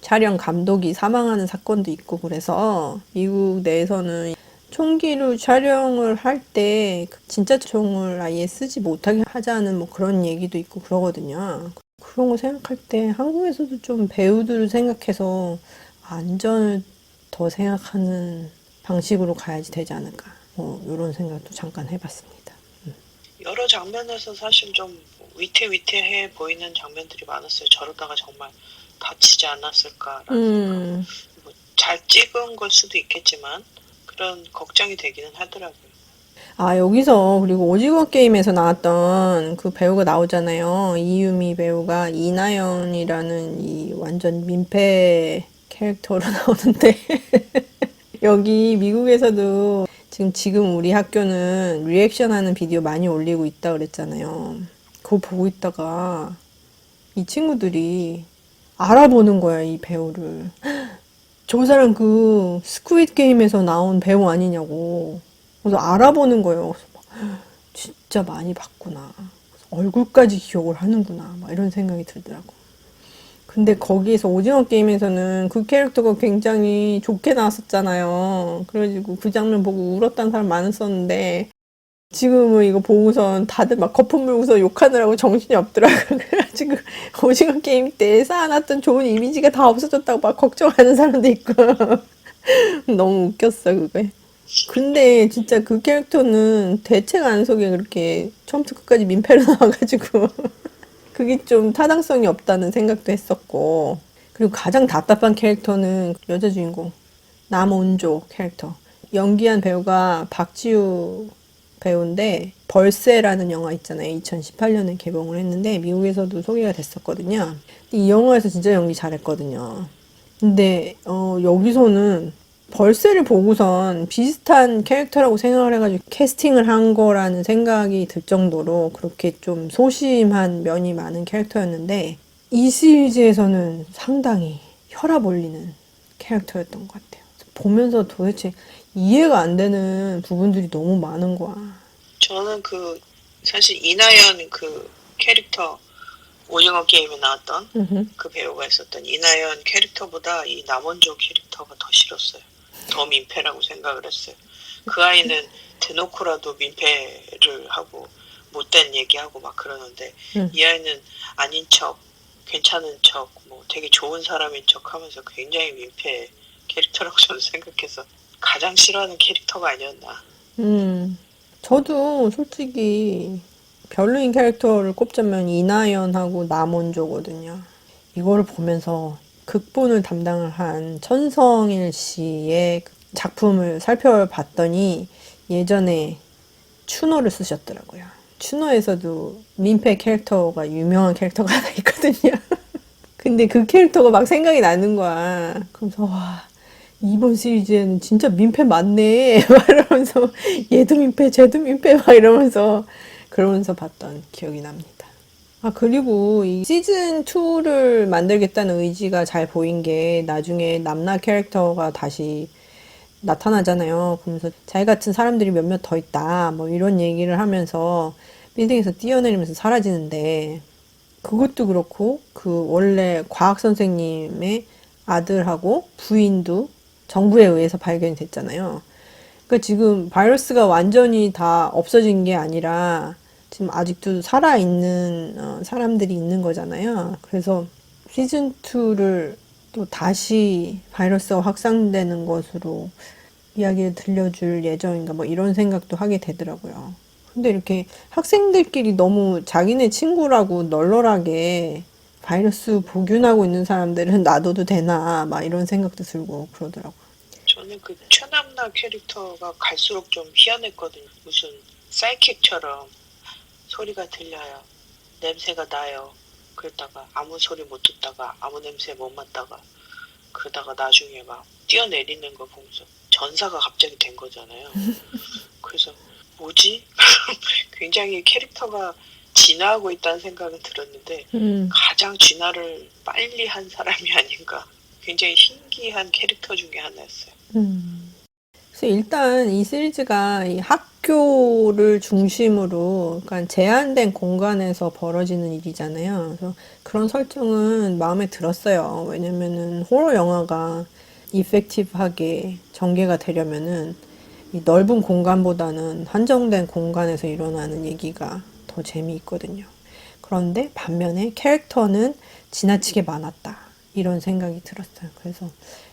Speaker 1: 촬영 감독이 사망하는 사건도 있고 그래서 미국 내에서는 총기로 촬영을 할 때 진짜 총을 아예 쓰지 못하게 하자는 뭐 그런 얘기도 있고 그러거든요. 그런 거 생각할 때 한국에서도 좀 배우들을 생각해서 안전을 더 생각하는 방식으로 가야지 되지 않을까. 뭐 이런 생각도 잠깐 해봤습니다.
Speaker 2: 여러 장면에서 사실 좀 위태위태해 보이는 장면들이 많았어요. 저러다가 정말 다치지 않았을까라는 생각.
Speaker 1: 음,
Speaker 2: 뭐잘 찍은 걸 수도 있겠지만 그런 걱정이 되기는 하더라고요.
Speaker 1: 아, 여기서 그리고 오징어 게임에서 나왔던 그 배우가 나오잖아요. 이유미 배우가 이나연이라는 이 완전 민폐 캐릭터로 나오는데 여기 미국에서도 지금 우리 학교는 리액션 하는 비디오 많이 올리고 있다 그랬잖아요. 그거 보고 있다가 이 친구들이 알아보는 거야, 이 배우를. 저 사람 그 스퀴드 게임에서 나온 배우 아니냐고. 그래서 알아보는 거예요. 그래서 막, 진짜 많이 봤구나. 얼굴까지 기억을 하는구나. 막 이런 생각이 들더라고. 근데 거기에서 오징어 게임에서는 그 캐릭터가 굉장히 좋게 나왔었잖아요. 그래가지고 그 장면 보고 울었다는 사람 많았었는데 지금은 이거 보고선 다들 막 거품 물고서 욕하느라고 정신이 없더라고요. 그래가지고 오징어 게임 때 쌓아놨던 좋은 이미지가 다 없어졌다고 막 걱정하는 사람도 있고 너무 웃겼어 그게. 근데 진짜 그 캐릭터는 대책 안 속에 그렇게 처음부터 끝까지 민폐로 나와가지고 그게 좀 타당성이 없다는 생각도 했었고, 그리고 가장 답답한 캐릭터는 여자 주인공 남원조 캐릭터. 연기한 배우가 박지우 배우인데 벌새라는 영화 있잖아요. 2018년에 개봉을 했는데 미국에서도 소개가 됐었거든요. 이 영화에서 진짜 연기 잘했거든요. 근데 여기서는 벌새를 보고선 비슷한 캐릭터라고 생각을 해가지고 캐스팅을 한 거라는 생각이 들 정도로 그렇게 좀 소심한 면이 많은 캐릭터였는데 이 시리즈에서는 상당히 혈압 올리는 캐릭터였던 것 같아요. 보면서 도대체 이해가 안 되는 부분들이 너무 많은 거야.
Speaker 2: 저는 사실 이나연 그 캐릭터, 오징어 게임에 나왔던 그 배우가 있었던 이나연 캐릭터보다 이 남원조 캐릭터가 더 싫었어요. 더 민폐라고 생각을 했어요. 그 아이는 대놓고라도 민폐를 하고 못된 얘기하고 막 그러는데 이 아이는 아닌 척, 괜찮은 척, 뭐 되게 좋은 사람인 척 하면서 굉장히 민폐 캐릭터라고 저는 생각해서 가장 싫어하는 캐릭터가 아니었나.
Speaker 1: 저도 솔직히 별로인 캐릭터를 꼽자면 이나연하고 남원조거든요. 이거를 보면서 극본을 담당을 한 천성일 씨의 작품을 살펴봤더니 예전에 추노를 쓰셨더라고요. 추노에서도 민폐 캐릭터가 유명한 캐릭터가 하나 있거든요. 근데 그 캐릭터가 막 생각이 나는 거야. 그래서 와, 이번 시리즈에는 진짜 민폐 많네. 막 이러면서 얘도 민폐, 쟤도 민폐 막 이러면서 그러면서 봤던 기억이 납니다. 아, 그리고 이 시즌2를 만들겠다는 의지가 잘 보인 게 나중에 남나 캐릭터가 다시 나타나잖아요. 그러면서 자기 같은 사람들이 몇몇 더 있다. 뭐 이런 얘기를 하면서 빌딩에서 뛰어내리면서 사라지는데 그것도 그렇고 그 원래 과학 선생님의 아들하고 부인도 정부에 의해서 발견이 됐잖아요. 그러니까 지금 바이러스가 완전히 다 없어진 게 아니라 지금 아직도 살아있는 사람들이 있는 거잖아요. 그래서 시즌2를 또 다시 바이러스가 확산되는 것으로 이야기를 들려줄 예정인가 뭐 이런 생각도 하게 되더라고요. 근데 이렇게 학생들끼리 너무 자기네 친구라고 널널하게 바이러스 복균하고 있는 사람들은 놔둬도 되나 막 이런 생각도 들고 그러더라고요.
Speaker 2: 저는 그 최남나 캐릭터가 갈수록 좀 희한했거든요. 무슨 사이킥처럼 소리가 들려요. 냄새가 나요. 그랬다가 아무 소리 못 듣다가 아무 냄새 못 맡다가 그러다가 나중에 막 뛰어내리는 거 보면서 전사가 갑자기 된 거잖아요. 그래서 뭐지? 굉장히 캐릭터가 진화하고 있다는 생각은 들었는데 가장 진화를 빨리 한 사람이 아닌가. 굉장히 신기한 캐릭터 중에 하나였어요.
Speaker 1: 그래서 일단 이 시리즈가 이 학교를 중심으로 그러니까 제한된 공간에서 벌어지는 일이잖아요. 그래서 그런 설정은 마음에 들었어요. 왜냐면은 호러 영화가 이펙티브하게 전개가 되려면은 이 넓은 공간보다는 한정된 공간에서 일어나는 얘기가 더 재미있거든요. 그런데 반면에 캐릭터는 지나치게 많았다. 이런 생각이 들었어요. 그래서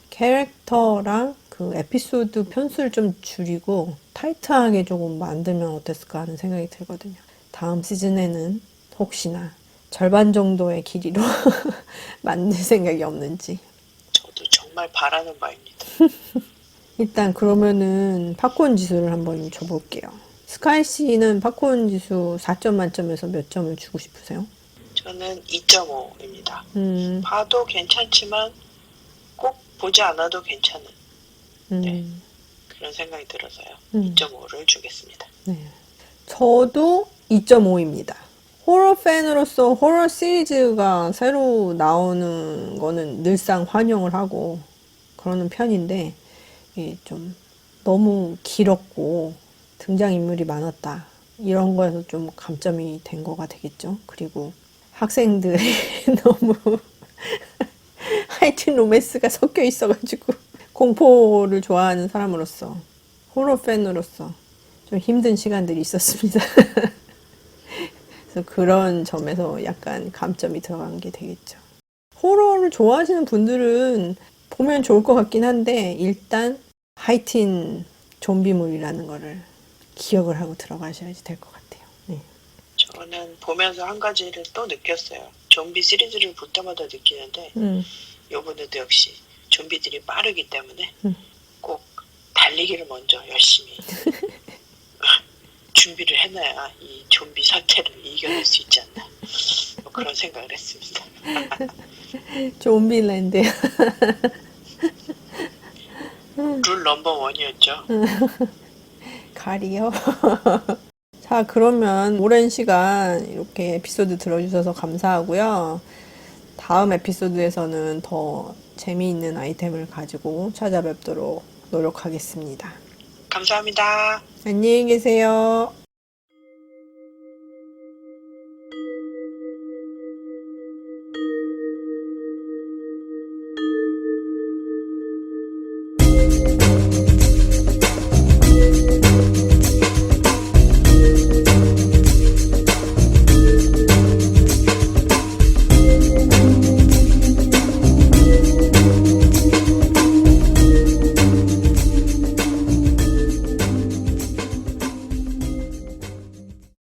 Speaker 1: 캐릭터랑 그 에피소드 편수를 좀 줄이고 타이트하게 조금 만들면 어땠을까 하는 생각이 들거든요. 다음 시즌에는 혹시나 절반 정도의 길이로 만들 생각이 없는지.
Speaker 2: 저도 정말 바라는 바입니다.
Speaker 1: 일단 그러면은 팝콘 지수를 한번 줘볼게요. 스카이 씨는 팝콘 지수 4점 만점에서 몇 점을 주고 싶으세요?
Speaker 2: 저는 2.5입니다. 봐도 괜찮지만 꼭 보지 않아도 괜찮은 네, 그런 생각이 들어서요. 2.5를 주겠습니다.
Speaker 1: 네. 저도 2.5입니다. 호러 팬으로서 호러 시리즈가 새로 나오는 거는 늘상 환영을 하고 그러는 편인데 이게 좀 너무 길었고 등장인물이 많았다. 이런 거에서 좀 감점이 된 거가 되겠죠. 그리고 학생들이 너무 하여튼 로맨스가 섞여 있어가지고 공포를 좋아하는 사람으로서 호러 팬으로서 좀 힘든 시간들이 있었습니다. 그래서 그런 점에서 약간 감점이 들어간 게 되겠죠. 호러를 좋아하시는 분들은 보면 좋을 것 같긴 한데 일단 하이틴 좀비물이라는 거를 기억을 하고 들어가셔야지 될 것 같아요. 네.
Speaker 2: 저는 보면서 한 가지를 또 느꼈어요. 좀비 시리즈를 볼 때마다 느끼는데 요번에도 역시 좀비들이 빠르기 때문에 꼭 달리기를 먼저 열심히 준비를 해놔야 이 좀비 사태를 이겨낼 수 있지 않나 뭐 그런 생각을 했습니다.
Speaker 1: 좀비랜드.
Speaker 2: 룰 넘버 원이었죠.
Speaker 1: 가리요. 자, 그러면 오랜 시간 이렇게 에피소드 들어주셔서 감사하고요. 다음 에피소드에서는 더 재미있는 아이템을 가지고 찾아뵙도록 노력하겠습니다.
Speaker 2: 감사합니다.
Speaker 1: 안녕히 계세요.